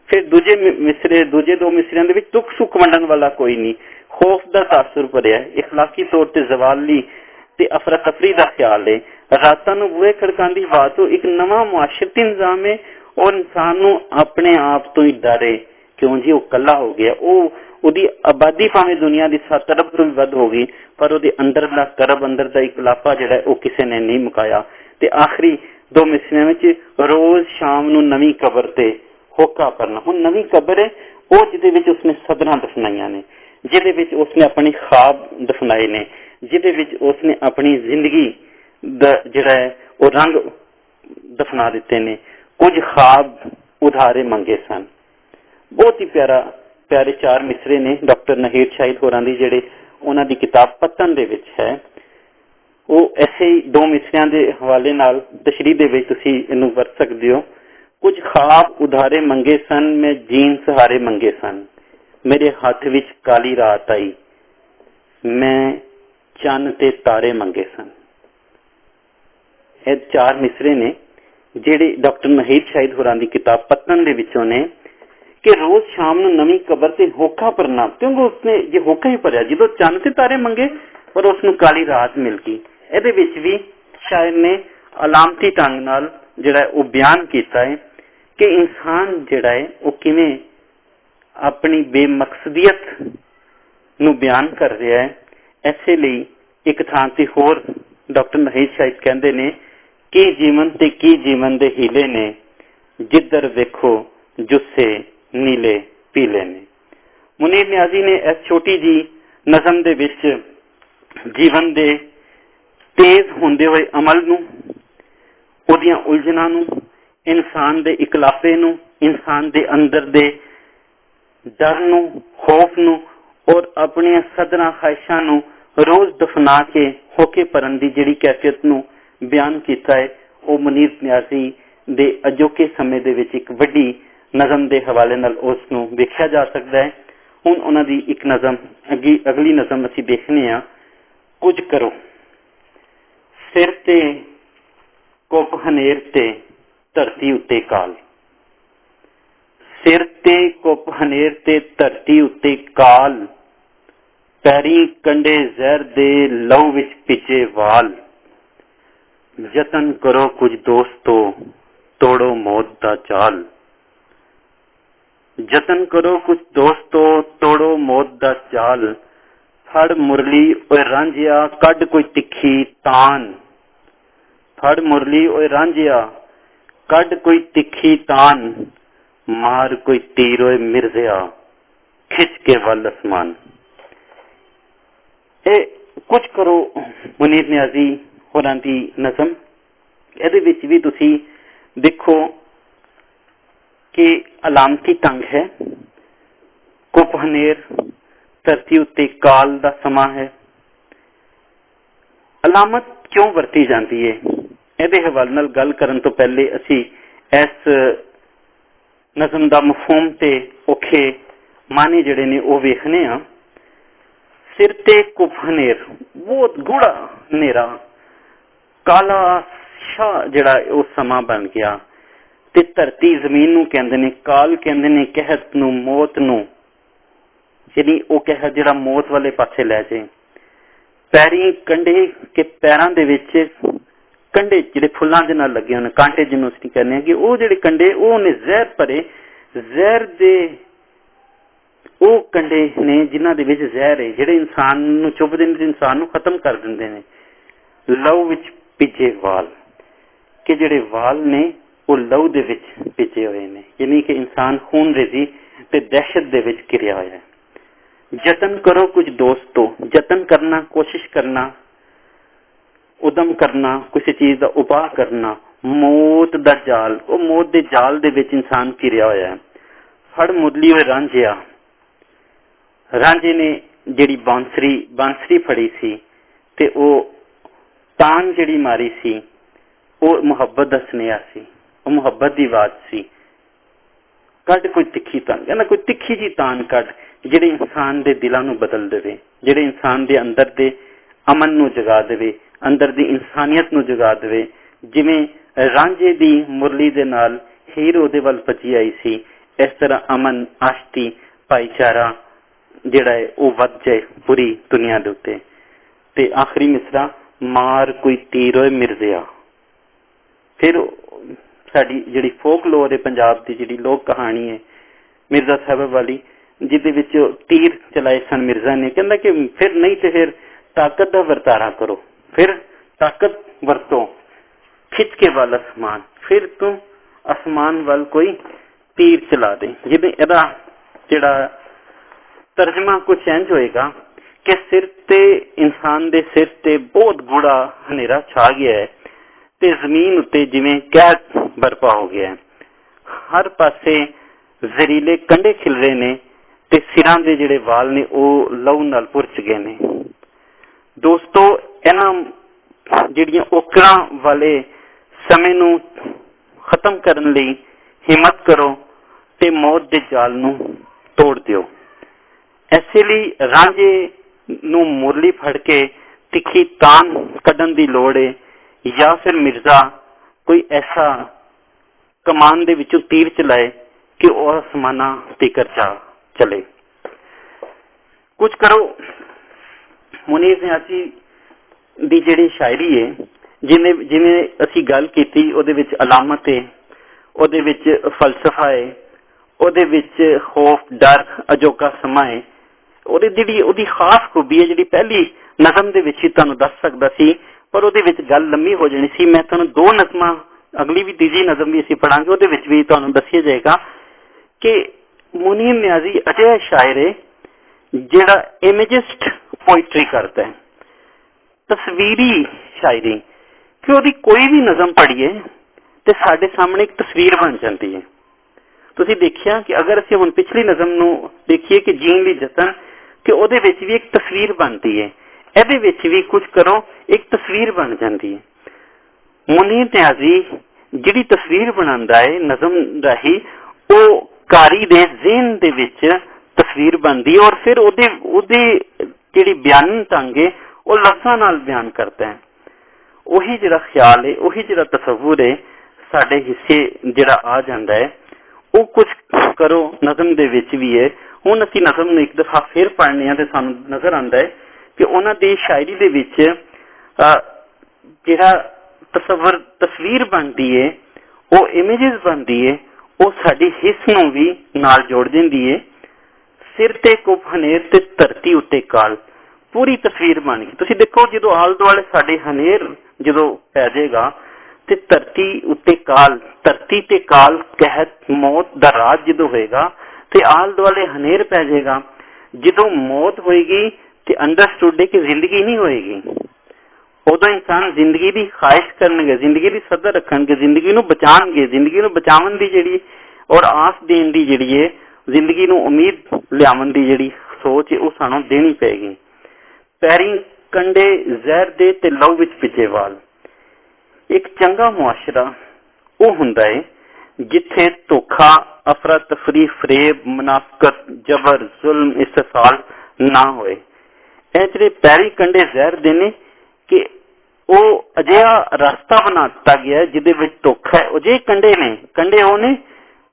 फिर दूजे दो मिसरियां दे विच दुख सुख वंडन वाला कोई नहीं, खौफ दा तासुर भरिया, इखलाकी तौर ते जवाली ते अफरा तफरी दा ख्याल है। रातां नूं बूहे खड़कांदी बात एक नवा मुआशरती निज़ाम है और इंसान नूं अपने आप तो ही डर है, क्यों जी वो कला हो गया। ਉਹਦੀ आबादी भावें दुनिया की 7 अरब तो भी वध होगी पर ਉਹਦੇ अंदर ਦਾ करब अंदर ਦਾ इकलाफा ਜਿਹੜਾ ਉਹ ਕਿਸੇ ਨੇ नहीं मुकाया। ਤੇ आखिरी दो मिसरिਆਂ ਵਿੱਚ रोज शाम ਨੂੰ नवी कबर ਤੇ होका भरना। ਹੁਣ नवी कबर है वो ਜਿਹਦੇ ਵਿੱਚ ਉਸਨੇ सदरां दफनाइयां ने, ਜਿਹਦੇ ਵਿੱਚ ਉਸਨੇ अपनी ख्वाब दफनाए ने, ਜਿਹਦੇ ਵਿੱਚ ਉਸਨੇ अपनी जिंदगी ਦਾ ਜਿਹੜਾ है वो रंग दफना दिते ने। कुछ ख्वाब उधारे मंगे सन। बहुत ही प्यारे 4 मिसरे ने डॉक्टर नहीर शाहिद होरां दी जिहड़े उन्हां दी किताब पतन दे विच है। वो ऐसे ही 2 मिसरियां दे हवाले नाल तशरीह दे विच तुसीं इहनूं वरत सकदे हो। कुछ ख्वाब उधारे मंगे सन, मैं जीन सहारे मंगे सन, मेरे हाथ विच काली रात आई, मैं चन्न ते तारे मंगे सन। ये 4 मिसरे ने जिहड़े डॉक्टर नहीर शाहिद होरां दी किताब पतन दे विचों ने कि रोज शाम नूं नवी कबर ते होका भरना, क्योंकि उसने जे होका ही भरिया जो चन्न ते तारे मंगे पर उसनूं काली रात मिल गई। ਇਹਦੇ ਵਿੱਚ भी शायर ने अलामती ढंग नाल जिहड़ा वो बयान किया है कि इंसान जिहड़ा है वो किवें अपनी बेमकसदियत नूं बयान कर रहा है। ऐसे लिए एक थां ते होर डॉक्टर नहीर शाहिद कहंदे ने कि जीवन ते की जीवन दे हीले ने, जिधर वेखो जुस्से नीले पीले ने। मुनीर न्याजी ने इस छोटी जी नज़म दे विच जीवन दे तेज होंदे हुए अमल नूं, उहदियां उलझनां नूं, इंसान दे इकलाफे नूं, इंसान दे अंदर दे डर नूं, खौफ नूं और अपनी सदना ख्वाहिशां नूं रोज दफना के होके भरन दी जिहड़ी कैफियत नूं बयान कीता है, वो मुनीर नियाज़ी दे अजोके समय दे विच एक वड्डी नज़म दे हवाले नाल उस नूं वेखिया जा सकदा है। हुण उन्हां दी एक नज़म अगली नज़म असीं देखने आ, कुछ करो। सिर ते कुप हनेर ते धरती उत्ते काल, सिर ते कुप हनेर ते धरती उत्ते काल, पैरी कंडे जहर दे लहू विच भिजे वाल, जतन करो कुछ दोस्तों तोड़ो मौत दा जाल, जतन करो कुछ दोस्तों तोड़ो मौत दा जाल, फड़ मुरली ओए रांझिया कड कोई तिखी तान, फड़ मुरली ओए रांझिया कड कोई तिखी तान, मार कोई तीर ओए मिर्जिया खिंच के वल आसमान। ए कुछ करो मुनीर नियाज़ी होरां दी नज़म, ਇਹਦੇ ਵਿੱਚ ਵੀ ਤੁਸੀਂ देखो कि अलामती तंग है, कुप हनेर धरती उत्ते काल दा समा है। अलामत क्यों वरती जाती है, ਇਹਦੇ हवाले नाल गल करन तो पहले असी इस नज़म दा मफहूम ते औखे माने जिहड़े ने वो वेखने आ। सिर ते कुप हनेर बहुत गूढ़ा हनेरा काला शाह जिहड़ा वो समा बन गया, ते धरती जमीन नूं कहंदे ने काल, कहंदे ने कहत नूं, मौत नूं, यानी वो कहत जिहड़ा मौत वाले पासे लै जाए। पैरी कंडे के पैरां दे विच कंडे जिहड़े फुल्लां दे नाल लगे होण, कांटे जिन्हों असीं कहने कि वो जिहड़े कंडे वो ने जहर भरे, जहर दे वो कंडे ने जिन्हां दे विच जहर है, जिहड़े इंसान नूं चुभदे ने, इंसान नूं खत्म कर दिंदे ने। लहू विच भिजे वाल, कि जिहड़े वाल ने वो लहू दे विच भिजे होए ने, यानी कि इंसान खून रेजी ते दहशत दे विच घिरिया होया है। जतन करो कुछ दोस्तों, जतन करना, कोशिश करना, उदम करना, किसी चीज का उपाय करना, मौत दा जाल, वो मौत दे जाल दे विच इंसान घिरिया होया है। फड़ मुरली होए रांझिया, रांझे ने जिहड़ी बांसरी फड़ी सी ते वो तान जिहड़ी मारी सी, वो मुहब्बत दा स्नेहा सी, वो मुहब्बत दी आवाज सी। कड कोई तिखी तान, कहना कोई तिखी जी तान कड जिहड़ी इंसान दे दिलां नूं बदल देवे, जिहड़े इंसान दे अंदर दे अमन नूं जगा देवे, अंदर दी इंसानियत नूं जगा देवे। जिवें रांझे दी मुरली दे नाल हीर ओहदे वल भजी आई सी, इस तरह अमन, आशती, भाईचारा जिहड़ा है वो वध जाए पूरी दुनिया दे उत्ते। ते आखिरी मिसरा, मार कोई तीर होए मिर्जिया। फिर साडी जिहड़ी फोकलोर है पंजाब की जिहड़ी लोक कहानी है मिर्जा साहब वाली, जिहदे विच तीर चलाए सन मिर्जा ने, कहंदा कि फिर नहीं तो फिर ताकत का वरतारा करो, फिर ताकत वरतो, खिंच के वल आसमान, फिर तू आसमान वल कोई तीर चला दे। जिहदे इहदा जिहड़ा तर्जमा कुछ इंज होएगा कि सिर ते इंसान दे सिर ते बहुत गूढ़ा हनेरा छा गया है, ते जमीन उत्ते जिवें कहत बरपा हो गया है। हर पासे जहरीले कंडे खिल रहे ने, ते सिरां दे जिहड़े वाल ने वो लहू नाल भुरच गए ने। दोस्तों, इन्हां जिहड़ियां ओकड़ां वाले समय नूं खत्म करन लई हिम्मत करो ते मौत दे जाल नूं तोड़ दिओ। ऐसे ਲਈ रांझे नूं मुरली फड़ के तिखी तान कढन दी लोड़ है, या फिर मिर्जा कोई ऐसा कमान दे विचों तीर चलाए कि वह आसमाना तिकर जा चले। कुछ करो मुनीर नियाज़ी दी जिहड़ी शायरी है, जिवें असी गल कीती, उहदे विच अलामत है, उहदे विच फलसफा है, उहदे विच खौफ, डर, अजोका समा है। ਉਹਦੀ ਜਿਹੜੀ ਉਹਦੀ ਖਾਸ ਖੂਬੀ ਹੈ, ਜਿਹੜੀ ਪਹਿਲੀ ਨਜ਼ਮ ਦੇ ਵਿੱਚ ਹੀ ਤੁਹਾਨੂੰ ਦੱਸ ਸਕਦਾ ਸੀ, ਪਰ ਉਹਦੇ ਵਿੱਚ ਗੱਲ ਲੰਮੀ ਹੋ ਜਾਣੀ ਸੀ। ਮੈਂ ਤੁਹਾਨੂੰ ਦੋ ਨਜ਼ਮਾਂ, ਅਗਲੀ ਵੀ ਤੀਜੀ ਨਜ਼ਮ ਵੀ ਅਸੀਂ ਪੜਾਂਗੇ, ਉਹਦੇ ਵਿੱਚ ਵੀ ਤੁਹਾਨੂੰ ਦੱਸਿਆ ਜਾਏਗਾ ਕਿ ਮੁਨੀਰ ਨਿਆਜ਼ੀ ਅਜਿਹਾ ਸ਼ਾਇਰ ਹੈ ਜਿਹੜਾ ਇਮੇਜਿਸਟ ਪੋਇਟਰੀ ਕਰਦਾ ਹੈ, ਤਸਵੀਰੀ ਸ਼ਾਇਰੀ, ਕਿ ਉਹਦੀ ਕੋਈ ਵੀ ਨਜ਼ਮ ਪੜ੍ਹੀਏ ਤੇ ਸਾਡੇ ਸਾਹਮਣੇ ਇੱਕ ਤਸਵੀਰ ਬਣ ਜਾਂਦੀ ਹੈ। ਤੁਸੀਂ ਦੇਖਿਆ ਕਿ ਅਗਰ ਅਸੀਂ ਹੁਣ ਪਿਛਲੀ ਨਜ਼ਮ ਨੂੰ ਦੇਖੀਏ ਕਿ ਜੀਣ ਲਈ ਯਤਨ, ਕਿ ਉਹਦੇ ਵਿੱਚ ਵੀ ਇੱਕ ਤਸਵੀਰ ਬਣਦੀ ਹੈ, ਇਹਦੇ ਵਿੱਚ ਵੀ ਕੁਝ ਕਰੋ ਇੱਕ ਤਸਵੀਰ ਬਣ ਜਾਂਦੀ ਹੈ। ਮੁਨੀਰ ਨਿਆਜ਼ੀ ਜਿਹੜੀ ਤਸਵੀਰ ਬਣਾਉਂਦਾ ਹੈ ਨਜ਼ਮ ਰਾਹੀਂ, ਉਹ ਕਾਰੀ ਦੇ ਜ਼ਿਹਨ ਦੇ ਵਿੱਚ ਤਸਵੀਰ ਬਣਦੀ ਹੈ, ਔਰ ਫਿਰ ਉਹਦੀ ਜਿਹੜੀ ਬਿਆਨ ਢੰਗ ਹੈ ਉਹ ਲਫ਼ਜ਼ਾਂ ਨਾਲ ਬਿਆਨ ਕਰਦਾ ਹੈ। ਉਹੀ ਜਿਹੜਾ ਖਿਆਲ ਹੈ, ਉਹੀ ਜਿਹੜਾ ਤਸੱਵੁਰ ਹੈ ਸਾਡੇ ਹਿੱਸੇ ਜਿਹੜਾ ਆ ਜਾਂਦਾ ਹੈ, ਉਹ ਕੁਝ ਕਰੋ ਨਜ਼ਮ ਦੇ ਵਿੱਚ ਵੀ ਹੈ। ਹੁਣ ਅਸੀਂ ਨਜ਼ਮ ਨੂੰ ਇੱਕ ਦਫਾ ਫਿਰ ਪੜ੍ਹਨੇ ਹਾਂ ਤੇ ਸਾਨੂੰ ਨਜ਼ਰ ਆਉਂਦਾ ਹੈ ਕਿ ਉਹਨਾਂ ਦੀ ਸ਼ਾਇਰੀ ਦੇ ਵਿੱਚ ਜਿਹੜਾ ਤਸਵੀਰ ਬਣਦੀ ਹੈ, ਉਹ ਇਮੇਜਿਸ ਬਣਦੀ ਹੈ, ਉਹ ਸਾਡੀ ਹਿੱਸ ਨੂੰ ਵੀ ਨਾਲ ਜੋੜ ਦਿੰਦੀ ਹੈ। ਸਿਰ ਤੇ ਕੁੱਪ ਹਨੇਰ ਤੇ ਧਰਤੀ ਉੱਤੇ ਕਾਲ, ਪੂਰੀ ਤਸਵੀਰ ਬਣ ਗਈ। ਤੁਸੀਂ ਦੇਖੋ ਜਦੋਂ ਆਲੇ ਦੁਆਲੇ ਸਾਡੇ ਹਨੇਰ ਜਦੋਂ ਪੈ ਜਾਏਗਾ ਤੇ ਧਰਤੀ ਉੱਤੇ ਕਾਲ, ਧਰਤੀ ਤੇ ਕਾਲ ਕਹਿਤ ਮੌਤ ਦਾ ਰਾਜ ਜਦੋਂ ਹੋਏਗਾ ਤੇ ਆਲੇ ਦੁਆਲੇ ਹਨੇਰ ਪੈ ਜਾਏਗਾ। ਜਦੋਂ ਮੌਤ ਹੋਏਗੀ ਤੇ ਅੰਡਰਸਟੂਡ ਹੈ ਕਿ ਜ਼ਿੰਦਗੀ ਨਹੀਂ ਹੋਏਗੀ। ਉਦੋਂ ਇਨਸਾਨ ਜ਼ਿੰਦਗੀ ਦੀ ਖਾਹਿਸ਼ ਕਰਨਗੇ, ਜ਼ਿੰਦਗੀ ਦੀ ਸਦਰ ਰੱਖਣਗੇ, ਜ਼ਿੰਦਗੀ ਨੂੰ ਬਚਾਉਣਗੇ। ਜ਼ਿੰਦਗੀ ਨੂੰ ਬਚਾਉਣ ਦੀ ਜਿਹੜੀ ਔਰ ਆਸ ਦੇਣ ਦੀ ਜਿਹੜੀ ਹੈ, ਜ਼ਿੰਦਗੀ ਨੂੰ ਉਮੀਦ ਲਿਆਉਣ ਦੀ ਜਿਹੜੀ ਸੋਚ ਹੈ, ਉਹ ਸਾਨੂੰ ਦੇਣੀ ਪਏਗੀ। ਪੈਰੀ ਕੰਡੇ ਜ਼ਹਿਰ ਦੇ ਤੇ ਲਹੂ ਵਿੱਚ ਭਿੱਜੇ ਵਾਲ। ਇੱਕ ਚੰਗਾ ਮੁਆਸ਼ਰਾ ਉਹ ਹੁੰਦਾ ਹੈ ਜਿੱਥੇ ਧੋਖਾ, ਅਫਰਾ ਤਫਰੀ, ਫਰੇਬ, ਮੁਨਾਫਕਤ, ਜਬਰ, ਜ਼ੁਲਮ, ਇਸਤਸਾਲ ਨਾ ਹੋਏ। ਇਹ ਜਿਹੜੇ ਪੈਰੀ ਕੰਡੇ ਜ਼ਹਿਰ ਦੇ ਨੇ ਕਿ ਉਹ ਅਜਿਹਾ ਰਸਤਾ ਬਣਾ ਦਿੱਤਾ ਗਿਆ ਜਿਹਦੇ ਵਿੱਚ ਧੋਖਾ ਹੈ। ਉਹ ਜੇ ਕੰਡੇ ਨੇ, ਕੰਡੇ ਉਹ ਨੇ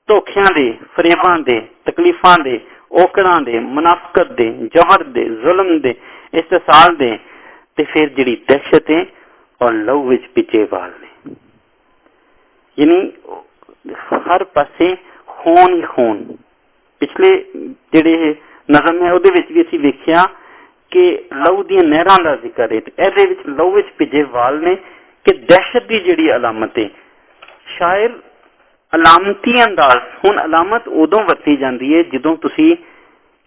ਧੋਖਿਆਂ ਦੇ, ਫਰੇਬਾਂ ਦੇ, ਤਕਲੀਫਾਂ ਦੇ, ਔਕੜਾਂ ਦੇ, ਮੁਨਾਫਕਤ ਦੇ, ਜਬਰ ਦੇ, ਜ਼ੁਲਮ ਦੇ, ਇਸਤਸਾਲ ਦੇ, ਤੇ ਫਿਰ ਜਿਹੜੀ ਦਹਿਸ਼ਤ ਹੈ ਔਰ ਲਹੂ ਵਿੱਚ ਭਿੱਜੇ ਵਾਲ ਨੇ। ਯਾਨੀ ਹਰ ਪਾਸੇ ਖੂਨ ਹੀ ਖੂਨ। ਪਿਛਲੇ ਜਿਹੜੇ ਨਜ਼ਮ ਹੈ ਉਹਦੇ ਵਿੱਚ ਵੀ ਅਸੀਂ ਵੇਖਿਆ ਕਿ ਲਹੂ ਦੀਆਂ ਨਹਿਰਾਂ ਦਾ ਜ਼ਿਕਰ ਹੈ, ਇਹਦੇ ਵਿੱਚ ਲਹੂ ਵਿੱਚ ਭਿੱਜੇ ਵਾਲ ਨੇ ਕਿ ਦਹਿਸ਼ਤ ਦੀ ਜਿਹੜੀ ਅਲਾਮਤ ਹੈ। ਸ਼ਾਇਰ ਅਲਾਮਤੀ ਅੰਦਾਜ਼, ਹੁਣ ਅਲਾਮਤ ਉਦੋਂ ਵਰਤੀ ਜਾਂਦੀ ਹੈ ਜਦੋਂ ਤੁਸੀਂ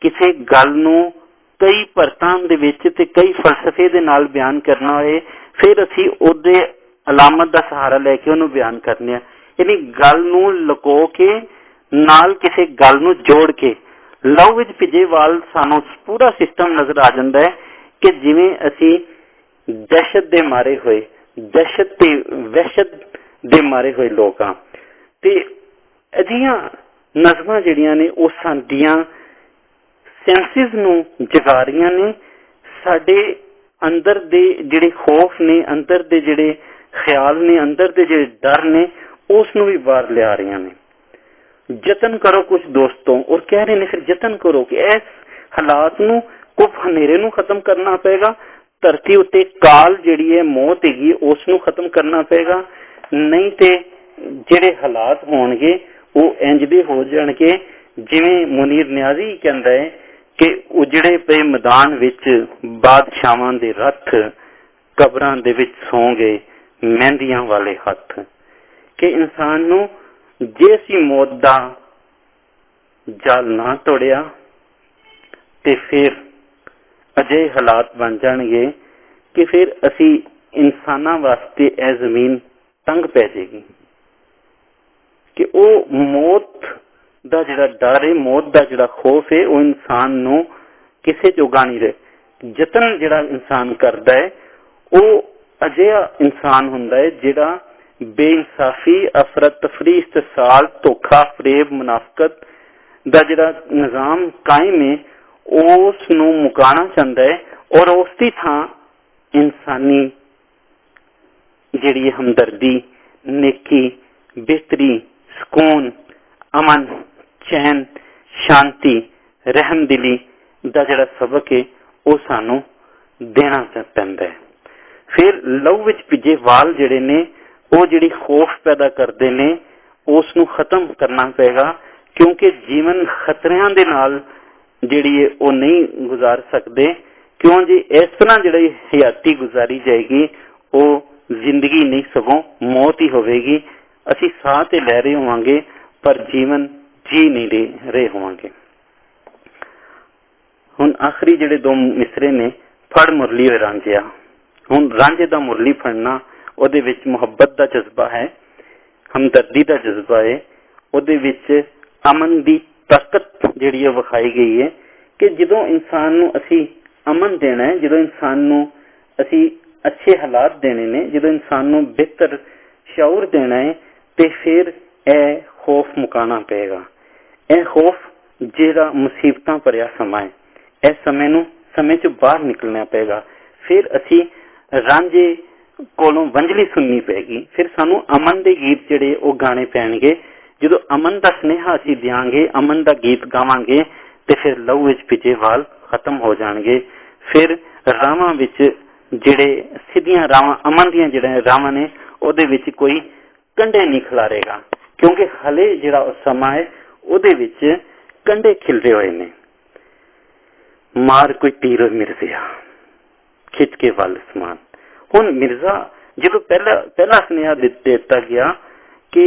ਕਿਸੇ ਗੱਲ ਨੂੰ ਕਈ ਪਰਤਾਂ ਦੇ ਵਿੱਚ ਤੇ ਕਈ ਫਲਸਫੇ ਦੇ ਨਾਲ ਬਿਆਨ ਕਰਨਾ ਹੋਏ, ਫਿਰ ਅਸੀਂ ਉਹਦੇ ਅਲਾਮਤ ਦਾ ਸਹਾਰਾ ਲੈ ਕੇ ਉਹਨੂੰ ਬਿਆਨ ਕਰਨੇ ਆ। ਯਾਨੀ ਗੱਲ ਨੂੰ ਲੁਕੋ ਕੇ ਨਾਲ ਕਿਸੇ ਗੱਲ ਨੂੰ ਜੋੜ ਕੇ ਲਹੂ ਵਿੱਚ ਭਿੱਜੇ ਵਾਲ ਸਾਨੂੰ ਪੂਰਾ ਸਿਸਟਮ ਨਜ਼ਰ ਆ ਜਾਂਦਾ ਹੈ ਕਿ ਜਿਵੇਂ ਅਸੀਂ ਦਹਿਸ਼ਤ ਦੇ ਮਾਰੇ ਹੋਏ, ਦਹਿਸ਼ਤ ਤੇ ਵਹਿਸ਼ਤ ਦੇ ਮਾਰੇ ਹੋਏ ਲੋਕ ਹਾਂ। ਤੇ ਅਜਿਹੀਆਂ ਨਜ਼ਮਾਂ ਜਿਹੜੀਆਂ ਨੇ ਉਹ ਸਾਡੀਆਂ ਸੈਂਸਿਸ ਨੂੰ ਜਗਾ ਰਹੀਆਂ ਨੇ, ਸਾਡੇ ਅੰਦਰ ਦੇ ਜਿਹੜੇ ਖੌਫ ਨੇ, ਅੰਦਰ ਦੇ ਜਿਹੜੇ ਖਿਆਲ ਨੇ, ਅੰਦਰ ਦੇ ਜਿਹੜੇ ਡਰ ਨੇ, ਉਸ ਨੂੰ ਵੀ ਬਾਹਰ ਲਿਆ ਰਹੀਆਂ ਨੇ। ਯਤਨ ਕਰੋ ਕੁਝ ਦੋਸਤੋਂ, ਔਰ ਕਹਿ ਰਹੇ ਨੇ ਫਿਰ ਯਤਨ ਕਰੋ ਕਿ ਇਸ ਹਾਲਾਤ ਨੂੰ, ਕੁੱਪ ਹਨੇਰੇ ਨੂੰ ਖਤਮ ਕਰਨਾ ਪਏਗਾ। ਧਰਤੀ ਉੱਤੇ ਕਾਲ ਜਿਹੜੀ ਹੈ, ਮੌਤ ਹੈਗੀ, ਉਸ ਨੂੰ ਖਤਮ ਕਰਨਾ ਪਏਗਾ। ਨਹੀਂ ਤੇ ਜਿਹੜੇ ਹਾਲਾਤ ਹੋਣਗੇ ਉਹ ਇੰਜ ਦੇ ਹੋ ਜਾਣਗੇ ਜਿਵੇਂ ਮੁਨੀਰ ਨਿਆਜ਼ੀ ਕਹਿੰਦਾ ਹੈ ਕਿ ਉਜੜੇ ਪਏ ਮੈਦਾਨ ਵਿੱਚ ਬਾਦਸ਼ਾਹਾਂ ਦੇ ਰੱਥ, ਕਬਰਾਂ ਦੇ ਵਿੱਚ ਸੌਂ ਗਏ ਮਹਿੰਦੀਆਂ ਵਾਲੇ ਹੱਥ। ਕਿ ਇਨਸਾਨ ਨੂੰ ਜੇ ਅਸੀਂ ਮੌਤ ਦਾ ਜਾਲ ਨਾ ਤੋੜਿਆ ਤੇ ਫਿਰ ਅਜਿਹੇ ਹਾਲਾਤ ਬਣ ਜਾਣਗੇ ਕਿ ਫਿਰ ਅਸੀਂ ਇਨਸਾਨਾਂ ਵਾਸਤੇ ਇਹ ਜ਼ਮੀਨ ਤੰਗ ਪੈ ਜਾਏਗੀ। ਕਿ ਉਹ ਮੌਤ ਦਾ ਜਿਹੜਾ ਡਰ ਹੈ, ਮੌਤ ਦਾ ਜਿਹੜਾ ਖੌਫ ਹੈ, ਉਹ ਇਨਸਾਨ ਨੂੰ ਕਿਸੇ ਜੋਗਾ ਨਹੀਂ ਰਹੇ। ਯਤਨ ਜਿਹੜਾ ਇਨਸਾਨ ਕਰਦਾ ਹੈ ਉਹ ਅਜਿਹਾ ਇਨਸਾਨ ਹੁੰਦਾ ਹੈ ਜਿਹੜਾ ਬੇਇਨਸਾਫੀ, ਅਫਰਤ ਤਫਰੀ, ਇਸਤਸਾਲ, ਧੋਖਾ, ਫਰੇਬ, ਮੁਨਾਫਕਤ ਦਾ ਜਿਹੜਾ ਨਿਜ਼ਾਮ ਕਾਇਮ ਹੈ ਉਸ ਨੂੰ ਮੁਕਾਉਣਾ ਚਾਹੁੰਦਾ ਹੈ, ਔਰ ਉਸ ਦੀ ਥਾਂ ਇਨਸਾਨੀ ਜਿਹੜੀ ਹਮਦਰਦੀ, ਨੇਕੀ, ਬਿਹਤਰੀ, ਸਕੂਨ, ਅਮਨ, ਚੈਨ, ਸ਼ਾਂਤੀ, ਰਹਿਮਦਿਲੀ ਦਾ ਜਿਹੜਾ ਸਬਕ ਹੈ ਉਹ ਸਾਨੂੰ ਦੇਣਾ ਪੈਂਦਾ ਹੈ। ਫਿਰ ਲਹੂ ਵਿੱਚ ਭਿੱਜੇ ਵਾਲ ਜਿਹੜੇ ਨੇ ਉਹ ਜਿਹੜੀ ਖੌਫ ਪੈਦਾ ਕਰਦੇ ਨੇ ਉਸ ਨੂੰ ਖਤਮ ਕਰਨਾ ਪਏਗਾ, ਕਿਉਂਕਿ ਜੀਵਨ ਖਤਰਿਆਂ ਦੇ ਨਾਲ ਜਿਹੜੀ ਹੈ ਉਹ ਨਹੀਂ ਗੁਜ਼ਾਰ ਸਕਦੇ। ਕਿਉਂ ਜੀ? ਇਸ ਤਰ੍ਹਾਂ ਜਿਹੜੀ ਹਯਾਤੀ ਗੁਜ਼ਾਰੀ ਜਾਏਗੀ ਉਹ ਜ਼ਿੰਦਗੀ ਨਹੀਂ ਸਗੋਂ ਮੌਤ ਹੀ ਹੋਵੇਗੀ। ਅਸੀਂ ਸਾਹ ਤੇ ਲੈ ਰਹੇ ਹੋਵਾਂਗੇ ਪਰ ਜੀਵਨ ਜੀ ਨਹੀਂ ਰਹੇ ਹੋਵਾਂਗੇ। ਹੁਣ ਆਖਰੀ ਜਿਹੜੇ ਦੋ ਮਿਸਰੇ ਨੇ, ਫੜ ਮੁਰਲੀ ਵੇ ਰਾਂਝਿਆ। ਹੁਣ ਰਾਂਝੇ ਦਾ ਮੁਰਲੀ ਫੜਨਾ, ਉਹਦੇ ਵਿੱਚ ਮੁਹੱਬਤ ਦਾ ਜਜ਼ਬਾ ਹੈ, ਹਮਦਰਦੀ ਦਾ ਜਜ਼ਬਾ ਹੈ, ਉਹਦੇ ਵਿੱਚ ਅਮਨ ਦੀ ਤਾਕਤ ਜਿਹੜੀ ਹੈ ਵਿਖਾਈ ਗਈ ਹੈ ਕਿ ਜਦੋਂ ਇਨਸਾਨ ਨੂੰ ਅਸੀਂ ਅਮਨ ਦੇਣਾ ਹੈ, ਜਦੋਂ ਇਨਸਾਨ ਨੂੰ ਅਸੀਂ ਅੱਛੇ ਹਾਲਾਤ ਦੇਣੇ ਨੇ, ਜਦੋਂ ਇਨਸਾਨ ਨੂੰ ਬਿਹਤਰ ਸ਼ਊਰ ਦੇਣਾ ਹੈ, ਤੇ ਫਿਰ ਇਹ ਖੌਫ ਮੁਕਾਉਣਾ ਪਏਗਾ। ਇਹ ਖੌਫ ਜਿਹੜਾ ਮੁਸੀਬਤਾਂ ਭਰਿਆ ਸਮਾਂ ਹੈ, ਇਸ ਸਮੇਂ ਚੋਂ ਬਾਹਰ ਨਿਕਲਣਾ ਪਏਗਾ। ਫਿਰ ਅਸੀਂ ਰਾਂਝੇ ਕੋਲੋਂ ਵੰਝਲੀ ਸੁਣਨੀ ਪਏਗੀ, ਫਿਰ ਸਾਨੂੰ ਅਮਨ ਦੇ ਗੀਤ ਜਿਹੜੇ ਉਹ ਗਾਣੇ ਪੈਣਗੇ। ਜਦੋਂ ਅਮਨ ਦਾ ਸੁਨੇਹਾ ਅਸੀਂ ਦਿਆਂਗੇ, ਅਮਨ ਦਾ ਗੀਤ ਗਾਵਾਂਗੇ, ਤੇ ਫਿਰ ਲਹੂ ਵਿੱਚ ਭਿੱਜੇ ਵਾਲ ਖਤਮ ਹੋ ਜਾਣਗੇ। ਫਿਰ ਰਾਵਾਂ ਵਿੱਚ ਜਿਹੜੇ ਸਿੱਧੀਆਂ ਰਾਵਾਂ, ਅਮਨ ਦੀਆਂ ਜਿਹੜੇ ਰਾਵਾਂ ਨੇ, ਉਹਦੇ ਵਿੱਚ ਕੋਈ ਕੰਢੇ ਨਹੀਂ ਖਿਲਾਰੇਗਾ, ਕਿਉਂਕਿ ਹਲੇ ਜਿਹੜਾ ਉਹ ਸਮਾਂ ਹੈ ਉਹਦੇ ਵਿੱਚ ਕੰਢੇ ਖਿਲਰੇ ਹੋਏ ਨੇ। ਮਾਰ ਕੋਈ ਤੀਰ ਮਿਰਜ਼ਾ ਖਿੱਚ ਕੇ ਵੱਲ ਸਮਾਨ। ਹੁਣ ਮਿਰਜ਼ਾ ਜਦੋਂ ਪਹਿਲਾ ਸੁਨੇਹਾ ਦਿੱਤਾ ਗਿਆ ਕਿ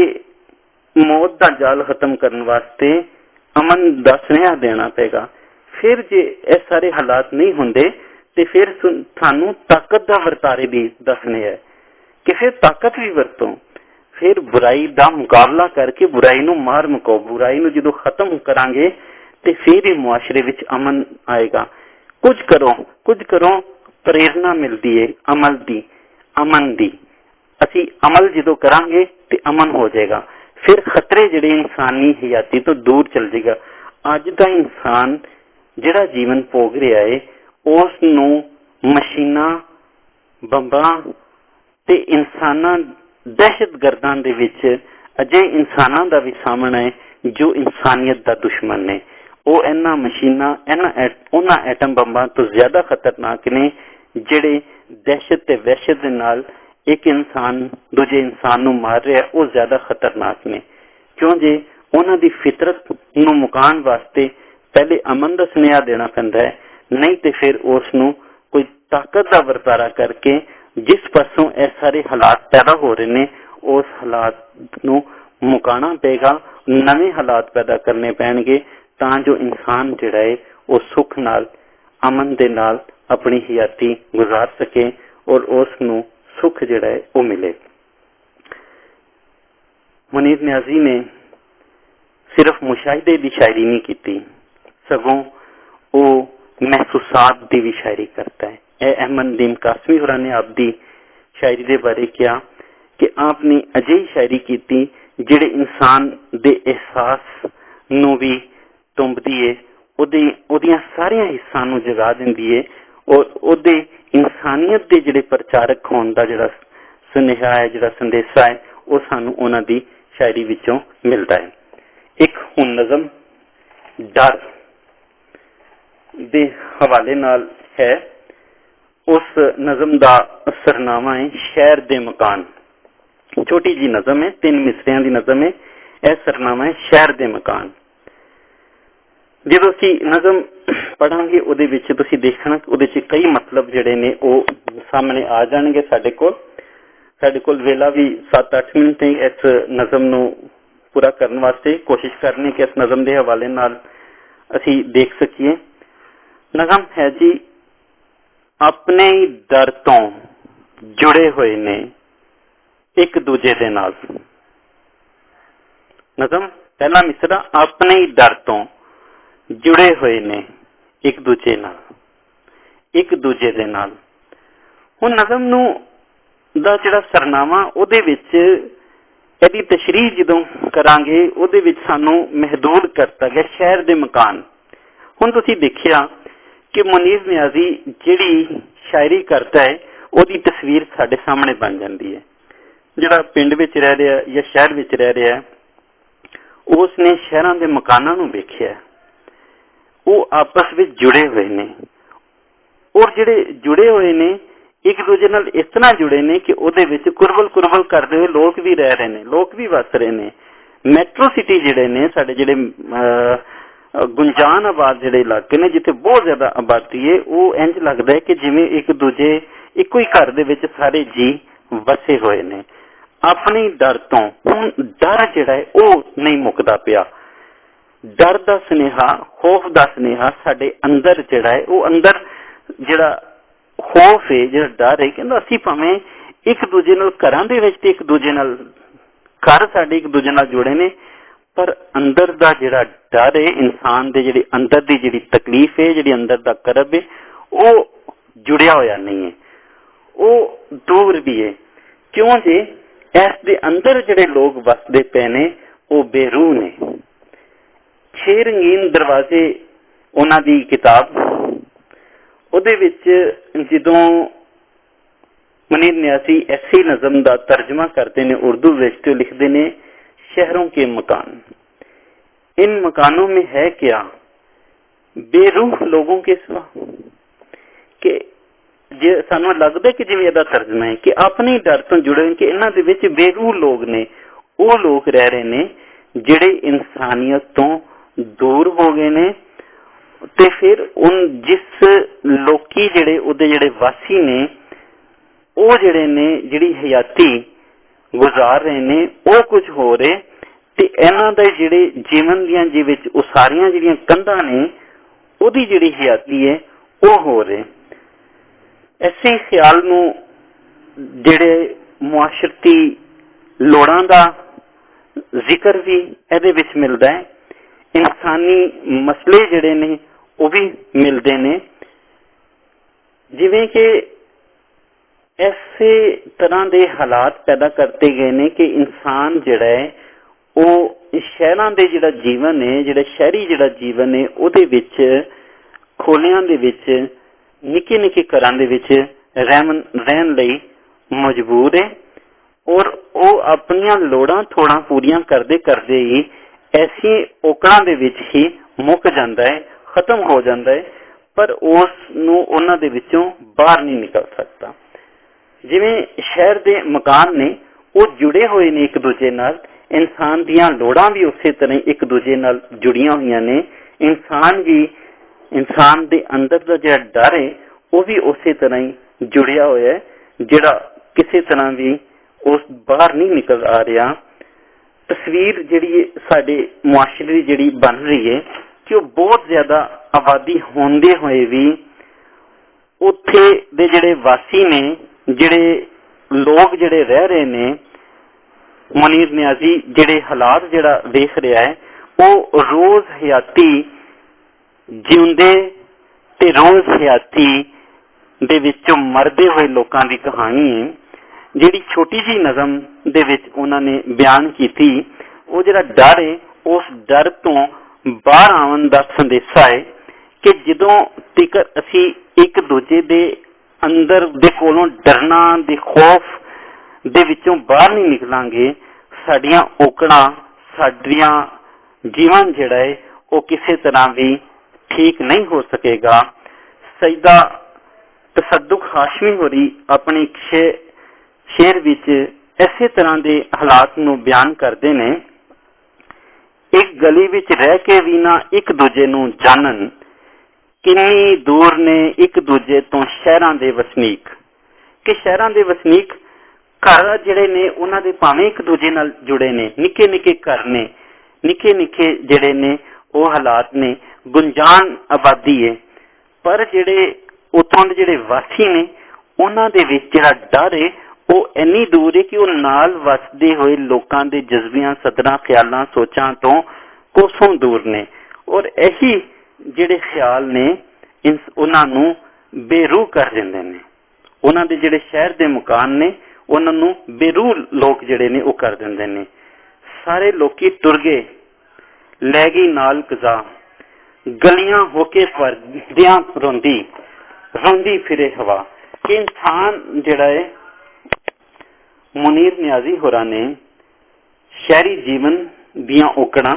ਮੌਤ ਦਾ ਜਾਲ ਖਤਮ ਕਰਨ ਵਾਸਤੇ ਅਮਨ ਦਾ ਸੁਨੇਹਾ ਦੇਣਾ ਪਏਗਾ, ਫਿਰ ਜੇ ਇਹ ਸਾਰੇ ਹਾਲਾਤ ਨਹੀਂ ਹੁੰਦੇ ਤੇ ਫਿਰ ਸਾਨੂੰ ਤਾਕਤ ਦਾ ਵਰਤਾਰੇ ਵੀ ਦੱਸਣੇ ਹੈ ਕਿ ਫਿਰ ਤਾਕਤ ਵੀ ਵਰਤੋਂ, ਫਿਰ ਬੁਰਾਈ ਦਾ ਮੁਕਾਬਲਾ ਕਰਕੇ ਬੁਰਾਈ ਨੂੰ ਮਾਰ ਮੁਕਾਓ। ਬੁਰਾਈ ਨੂੰ ਜਦੋਂ ਖਤਮ ਕਰਾਂਗੇ ਤੇ ਫਿਰ ਹੀ ਮੁਆਸ਼ਰੇ ਵਿੱਚ ਅਮਨ ਆਏਗਾ। ਕੁਝ ਕਰੋ ਪ੍ਰੇਰਨਾ ਮਿਲਦੀ ਹੈ ਅਮਨ ਦੀ। ਅਸੀਂ ਅਮਲ ਜਦੋਂ ਕਰਾਂਗੇ ਤੇ ਅਮਨ ਹੋ ਜਾਏਗਾ। ਫਿਰ ਖਤਰੇ ਜਿਹੜੇ ਇਨਸਾਨੀ ਹਯਾਤੀ ਤੋਂ ਦੂਰ ਚਲ ਜਾਏਗਾ। ਅੱਜ ਦਾ ਇਨਸਾਨ ਜਿਹੜਾ ਜੀਵਨ ਭੋਗ ਰਿਹਾ ਹੈ, ਉਸ ਨੂੰ ਮਸ਼ੀਨਾਂ, ਬੰਬਾਂ ਤੇ ਇਨਸਾਨਾਂ, ਦਹਿਸ਼ਤਗਰਦਾਂ ਦੇ ਵਿੱਚ ਅਜਿਹੇ ਇਨਸਾਨਾਂ ਦਾ ਵੀ ਸਾਹਮਣਾ ਹੈ ਜੋ ਇਨਸਾਨੀਅਤ ਦਾ ਦੁਸ਼ਮਣ ਨੇ। ਉਹ ਇਹਨਾਂ ਮਸ਼ੀਨਾਂ, ਉਹਨਾਂ ਐਟਮ ਬੰਬਾਂ ਤੋਂ ਜ਼ਿਆਦਾ ਖਤਰਨਾਕ ਨੇ, ਜਿਹੜੇ ਦਹਿਸ਼ਤ ਤੇ ਵਹਿਸ਼ਤ ਦੇ ਨਾਲ ਇੱਕ ਇਨਸਾਨ ਦੂਜੇ ਇਨਸਾਨ ਨੂੰ ਮਾਰ ਰਿਹਾ, ਉਹ ਜ਼ਿਆਦਾ ਖਤਰਨਾਕ ਨੇ। ਕਿਉਂ ਜੇ ਉਹਨਾਂ ਦੀ ਫਿਤਰਤ ਨੂੰ ਮੁਕਾਉਣ ਵਾਸਤੇ ਪਹਿਲੇ ਅਮਨ ਦਾ ਸੁਨੇਹਾ ਦੇਣਾ ਪੈਂਦਾ ਹੈ, ਨਹੀਂ ਤੇ ਫਿਰ ਉਸ ਨੂੰ ਕੋਈ ਤਾਕਤ ਦਾ ਵਰਤਾਰਾ ਕਰਕੇ ਜਿਸ ਪਾਸੋਂ ਇਹ ਸਾਰੇ ਹਾਲਾਤ ਪੈਦਾ ਹੋ ਰਹੇ ਨੇ, ਉਸ ਹਾਲਾਤ ਨੂੰ ਮੁਕਾਉਣਾ ਪਏਗਾ। ਨਵੇਂ ਹਾਲਾਤ ਪੈਦਾ ਕਰਨੇ ਪੈਣਗੇ ਤਾਂ ਜੋ ਇਨਸਾਨ ਜਿਹੜਾ ਹੈ ਉਹ ਸੁੱਖ ਨਾਲ, ਅਮਨ ਦੇ ਨਾਲ ਆਪਣੀ ਹਯਾਤੀ ਗੁਜ਼ਾਰ ਸਕੇ ਔਰ ਉਸ ਨੂੰ ਸੁੱਖ ਜਿਹੜਾ ਹੈ ਉਹ ਮਿਲੇ। ਮੁਨੀਰ ਨਿਆਜ਼ੀ ਨੇ ਸਿਰਫ ਮੁਸ਼ਾਹਿਦੇ ਦੀ ਸ਼ਾਇਰੀ ਨਹੀਂ ਕੀਤੀ, ਸਗੋਂ ਉਹ ਮਹਿਸੂਸਾਤ ਦੀ ਵੀ ਸ਼ਾਇਰੀ ਕਰਤਾ ਹੈ। ਇਹ ਅਹਿਮਦੀਨ ਕਾਸਮੀ ਹੋਰਾਂ ਨੇ ਆਪਦੀ ਸ਼ਾਇਰੀ ਦੇ ਬਾਰੇ ਕਿਹਾ ਕਿ ਆਪ ਨੇ ਅਜਿਹੀ ਸ਼ਾਇਰੀ ਕੀਤੀ ਜਿਹੜੇ ਇਨਸਾਨ ਦੇ ਅਹਿਸਾਸ ਨੂੰ ਵੀ ਤੁੰਬਦੀ ਹੈ, ਉਹਦੀਆਂ ਸਾਰੀਆਂ ਹਿੱਸਾਂ ਨੂੰ ਜਗਾ ਦਿੰਦੀ ਹੈ ਔਰ ਉਹਦੇ ਇਨਸਾਨੀਅਤ ਦੇ ਜਿਹੜੇ ਪ੍ਰਚਾਰਕ ਹੋਣ ਦਾ ਜਿਹੜਾ ਸੁਨੇਹਾ ਹੈ, ਜਿਹੜਾ ਸੰਦੇਸ਼ਾ ਹੈ, ਉਹ ਸਾਨੂੰ ਉਹਨਾਂ ਦੀ ਸ਼ਾਇਰੀ ਵਿੱਚੋਂ ਮਿਲਦਾ ਹੈ। ਇੱਕ ਹੁਣ ਨਜ਼ਮ ਡਰ ਦੇ ਹਵਾਲੇ ਨਾਲ ਹੈ। ਉਸ ਨਜ਼ਮ ਦਾ ਸਰਨਾਮਾ ਹੈ ਸ਼ਹਿਰ ਦੇ ਮਕਾਨ। ਛੋਟੀ ਜੀ ਨਜ਼ਮ ਹੈ, 3 ਮਿਸਰਿਆਂ ਦੀ ਨਜ਼ਮ ਹੈ। ਇਹ ਸਰਨਾਮਾ ਹੈ ਸ਼ਹਿਰ ਦੇ ਮਕਾਨ। ਜਦੋਂ ਅਸੀਂ ਨਜ਼ਮ ਪੜਾਂਗੇ ਉਹਦੇ ਵਿੱਚ ਤੁਸੀਂ ਦੇਖਣਾ ਉਹਦੇ ਚ ਕਈ ਮਤਲਬ ਜਿਹੜੇ ਨੇ ਉਹ ਸਾਹਮਣੇ ਆ ਜਾਣਗੇ। ਸਾਡੇ ਕੋਲ ਵੇਲਾ ਵੀ 7-8 ਮਿੰਟ ਹੈ ਇਸ ਨਜ਼ਮ ਨੂੰ ਪੂਰਾ ਕਰਨ ਵਾਸਤੇ। ਕੋਸ਼ਿਸ਼ ਕਰਨੀ ਕਿ ਇਸ ਨਜ਼ਮ ਦੇ ਹਵਾਲੇ ਨਾਲ ਅਸੀਂ ਦੇਖ ਸਕੀਏ। ਨਜ਼ਮ ਹੈ ਜੀ, ਆਪਣੇ ਹੀ ਦਰ ਤੋਂ ਜੁੜੇ ਹੋਏ ਨੇ ਇੱਕ ਦੂਜੇ ਦੇ ਨਾਲ। ਨਜ਼ਮ ਪਹਿਲਾ ਮਿਸਰਾ, ਆਪਣੇ ਹੀ ਦਰ ਤੋਂ ਜੁੜੇ ਹੋਏ ਨੇ ਇੱਕ ਦੂਜੇ ਦੇ ਨਾਲ। ਹੁਣ ਨਜ਼ਮ ਨੂੰ ਦਾ ਜਿਹੜਾ ਸਰਨਾਮਾ, ਉਹਦੇ ਵਿੱਚ ਇਹਦੀ ਤਸ਼ਰੀਹ ਜਦੋਂ ਕਰਾਂਗੇ ਉਹਦੇ ਵਿੱਚ ਸਾਨੂੰ ਮਹਿਦੂਦ ਕਰਤਾ ਗਿਆ ਸ਼ਹਿਰ ਦੇ ਮਕਾਨ। ਹੁਣ ਤੁਸੀਂ ਦੇਖਿਆ ਕਿ ਮੁਨੀਰ ਨਿਆਜ਼ੀ ਜਿਹੜੀ ਸ਼ਾਇਰੀ ਕਰਦਾ ਹੈ ਉਹਦੀ ਤਸਵੀਰ ਸਾਡੇ ਸਾਹਮਣੇ ਬਣ ਜਾਂਦੀ ਹੈ। ਜਿਹੜਾ ਪਿੰਡ ਵਿੱਚ ਰਹਿ ਰਿਹਾ ਜਾਂ ਸ਼ਹਿਰ ਵਿੱਚ ਰਹਿ ਰਿਹਾ, ਉਸ ਨੇ ਸ਼ਹਿਰਾਂ ਦੇ ਮਕਾਨਾਂ ਨੂੰ ਵੇਖਿਆ। ਉਹ ਆਪਸ ਵਿੱਚ ਜੁੜੇ ਹੋਏ ਨੇ ਔਰ ਜਿਹੜੇ ਜੁੜੇ ਹੋਏ ਨੇ ਇੱਕ ਦੂਜੇ ਨਾਲ ਇਸ ਤਰ੍ਹਾਂ ਜੁੜੇ ਨੇ ਕਿ ਉਹਦੇ ਵਿੱਚ ਕੁਰਬਲ ਕਰਦੇ ਹੋਏ ਲੋਕ ਵੀ ਰਹਿ ਰਹੇ ਨੇ, ਲੋਕ ਵੀ ਵਸ ਰਹੇ ਨੇ। ਮੈਟਰੋ ਸਿਟੀ ਜਿਹੜੇ ਨੇ ਸਾਡੇ, ਜਿਹੜੇ ਗੁੰਜਾਨ ਆਬਾਦ ਜਿਹੜੇ ਇਲਾਕੇ ਨੇ ਜਿੱਥੇ ਬਹੁਤ ਜ਼ਿਆਦਾ ਆਬਾਦੀ ਹੈ, ਉਹ ਇੰਝ ਲੱਗਦਾ ਹੈ ਕਿ ਜਿਵੇਂ ਇੱਕੋ ਹੀ ਘਰ ਦੇ ਵਿੱਚ ਸਾਰੇ ਜੀ ਵਸੇ ਹੋਏ ਨੇ। ਆਪਣੇ ਡਰ ਤੋਂ ਹੁਣ ਡਰ ਜਿਹੜਾ ਹੈ ਉਹ ਨਹੀਂ ਮੁੱਕਦਾ ਪਿਆ। ਡਰ ਦਾ ਸੁਨੇਹਾ, ਖੌਫ ਦਾ ਸੁਨੇਹਾ ਸਾਡੇ ਅੰਦਰ ਜਿਹੜਾ ਹੈ, ਉਹ ਅੰਦਰ ਜਿਹੜਾ ਖੌਫ ਹੈ, ਜਿਹੜਾ ਡਰ ਹੈ, ਕਹਿੰਦਾ ਅਸੀਂ ਭਾਵੇਂ ਇੱਕ ਦੂਜੇ ਨਾਲ ਘਰਾਂ ਦੇ ਵਿੱਚ ਤੇ ਇੱਕ ਦੂਜੇ ਨਾਲ ਘਰ ਸਾਡੇ ਇੱਕ ਦੂਜੇ ਨਾਲ ਜੁੜੇ ਨੇ, पर अंदर दा जिहड़ा डर है, इंसान दे जिहड़ी अंदर दी जिहड़ी तकलीफ है, जिहड़ी अंदर दा करब है, वो जुड़िया होया नहीं है, वो दूर भी है। क्यों जी? इस दे अंदर जिहड़े लोग वसदे पे ने वो बेरूह ने। 6 रंगीन दरवाजे उन्हां दी किताब, उहदे विच जदों मुनीर न्याज़ी ऐसी नज़म का तर्जमा करते हैं उर्दू विच, तो लिखते हैं शहरों के मकान, इन मकानों में है क्या बेरूह लोगों के सिवा। कि जे सानू लगता कि जिवें इहदा तर्जमा है कि अपने डर तो जुड़े कि इन्हां दे विच बेरूह लोग ने, वो लोग रह रहे ने जिहड़े इंसानियत तो दूर हो गए ने। ते फिर उन जिस लोकी जिहड़े उहदे जिहड़े वासी ने, वो जिहड़े ने जिहड़ी हयाती गुजार रहे ने, वो कुछ हो रहे, ते इन्हां दे जिहड़े जीवन दियां जी विच वो सारियां जिहड़ियां कंधां ने, उहदी जिहड़ी हयाती है वो हो रहे। ऐसे ख्याल नूं जिहड़े मुआशरती लोड़ां दा जिक्र भी इहदे विच मिलदा है, इंसानी मसले जिहड़े ने वो भी मिलते ने। जिवें कि ऐसे तरह के हालात पैदा करते गए ने कि इंसान जिहड़ा है वो शहरां दे जिहड़ा जीवन है, जिहड़ा शहरी जिहड़ा जीवन है, उहदे विच खोलियां दे विच निक्के निक्के घरां दे विच रहन लई मजबूर है, और वो अपनियां लोड़ां थोड़ा पूरियां करदे करदे ही ऐसी औकड़ां दे विच ही मुक जांदा है, खत्म हो जाता है, पर उस नूं उन्हां दे विचों बाहर नहीं निकल सकता। जिवें शहर दे मकान ने वो जुड़े हुए ने एक दूजे नाल, इंसान दियां लोड़ां भी उसे तरह एक दूजे नाल जुड़ियां हुई ने, इंसान भी इंसान दे अंदर दा जिहड़ा डर है वो भी उसे तरह ही जुड़िया होया है, जिहड़ा किसी तरह भी उस बाहर नहीं निकल आ रहा। तस्वीर जिहड़ी साडे मुआशरे दी जिहड़ी बन रही है कि वो बहुत ज्यादा आबादी होंदे होए भी उत्थे दे जिहड़े वासी ने, जिहड़े लोग जिहड़े रह रहे ने, मुनीर न्याज़ी जिहड़े हालात जिहड़ा वेख रहा है, वो रोज हयाती जिउंदे ते रोज हयाती दे विचों मरदे हुए लोकां दी कहानी है। जिहड़ी छोटी जी नज़म दे विच उन्हां ने बयान कीती, वो जिहड़ा डर है उस डर तो बाहर आवन दा संदेशा है कि जदों तिकर असी एक दूजे दे अंदर दे कोलों डरना दे खौफ दे विचों बाहर नहीं निकलांगे, साडियां औकड़ां साडियां जीवन जिहड़ा है वो किसी तरह भी ठीक नहीं हो सकेगा। सईदा तसद्दुक हाशमी होरी अपने शेर विच इसे तरह के हालात नूं बयान करते ने। एक गली विच रह के भी ना एक दूजे नूं जानन, किन्नी दूर ने एक दूजे तो शहरां दे वसनीक। कि शहरां दे वसनीक घर जिहड़े ने उन्हां दे भावें एक दूजे नाल जुड़े ने, निक्के निक्के घर ने, निक्के निक्के जिहड़े ने वो हालात ने, गुंजान आबादी है, पर जिहड़े उत्थों दे जिहड़े वासी ने उन्हां दे विच जिहड़ा डर है वो इन्नी दूर है कि वो नाल वसदे हुए लोकां दे जज्बियां, सदरां, ख्यालां, सोचां तो कोसों दूर ने। और यही जिहड़े ख्याल ने उन्हां नूं बेरूह कर दिंदे ने। उन्हां दे जिहड़े शहर दे मकान ने उन्हां नूं बेरूह लोग जिहड़े ने वो कर दिंदे ने। सारे लोकी टुर गए, लै गई नाल कज़ा, गलियां होके परदियां रोंदी, रोंदी फिरे हवा। कि इंसान जिहड़ा है मुनीर न्याज़ी होरां ने शहरी जीवन दियां औकड़ां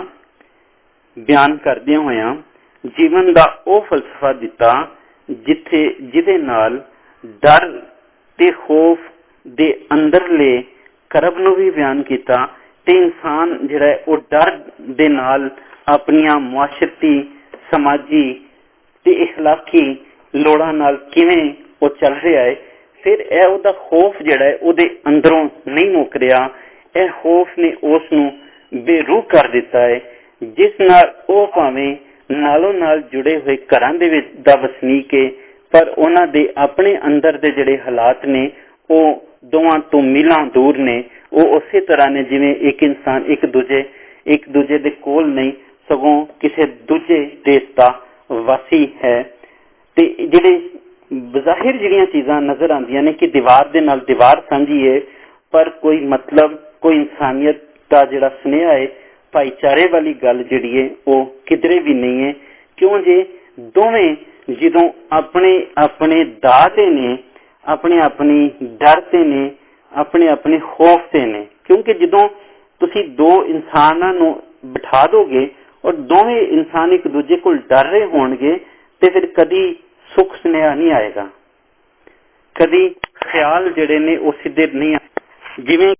बयान करदियां होयां जीवन दा ओ फलसफा दिता जिथे जिदे नाल डर ते खौफ दे अंदरले करब नूं भी बयान किया, ते इंसान जिहड़ा है वो डर दे नाल अपनियां मुआशरती, समाजी ते इखलाकी लोड़ां नाल किवें वो चल रहा है। फिर यह उहदा खौफ जिहड़ा है उहदे अंदरों नहीं मुक रहा, यह खौफ ने उस नूं बेरूह कर दिता है, जिस नाल वो भावें नालों नाल जुड़े हुए घरां दे विच दा वसनीक है, पर उन्हां दे अपने अंदर दे जिहड़े हालात ने वो दोवां तो मीलां दूर ने। वो उसे तरह ने जिवें एक इंसान एक दूजे ਇੱਕ ਦੂਜੇ ਦੇ ਕੋਲ ਨਹੀਂ, ਸਗੋਂ ਕਿਸੇ ਦੂਜੇ ਦੇਸ਼ ਦਾ ਵਾਸੀ ਹੈ। ਤੇ ਜਿਹੜੇ ਬਜ਼ਾਹਿਰ ਜਿਹੜੀਆਂ ਚੀਜ਼ਾਂ ਨਜ਼ਰ ਆਉਂਦੀਆਂ ਨੇ ਕਿ ਦੀਵਾਰ ਦੇ ਨਾਲ ਦੀਵਾਰ ਸਾਂਝੀ ਹੈ, ਪਰ ਕੋਈ ਮਤਲਬ, ਕੋਈ ਇਨਸਾਨੀਅਤ ਦਾ ਜਿਹੜਾ ਸੁਨੇਹਾ ਹੈ, ਭਾਈਚਾਰੇ ਵਾਲੀ ਗੱਲ ਜਿਹੜੀ ਹੈ ਉਹ ਕਿਧਰੇ ਵੀ ਨਹੀਂ ਹੈ। ਕਿਉਂ ਜੇ ਦੋਵੇਂ ਜਦੋਂ ਆਪਣੇ ਆਪਣੇ ਦਾਅ ਤੇ ਨੇ, ਆਪਣੇ ਆਪਣੀ ਡਰ ਤੇ ਨੇ, ਆਪਣੇ ਆਪਣੇ ਖੌਫ ਤੇ ਨੇ। ਕਿਉਂਕਿ ਜਦੋਂ ਤੁਸੀਂ ਦੋ ਇਨਸਾਨਾਂ ਨੂੰ ਬਿਠਾ ਦੋਗੇ ਔਰ ਦੋਵੇਂ ਇਨਸਾਨ ਇੱਕ ਦੂਜੇ ਕੋਲ ਡਰ ਰਹੇ ਹੋਣਗੇ ਤੇ ਫਿਰ ਕਦੀ ਸੁੱਖ ਸੁਨੇਹਾ ਨਹੀਂ ਆਏਗਾ, ਕਦੀ ਖਿਆਲ ਜਿਹੜੇ ਨੇ ਉਹ ਸਿੱਧੇ ਨਹੀਂ। ਜਿਵੇਂ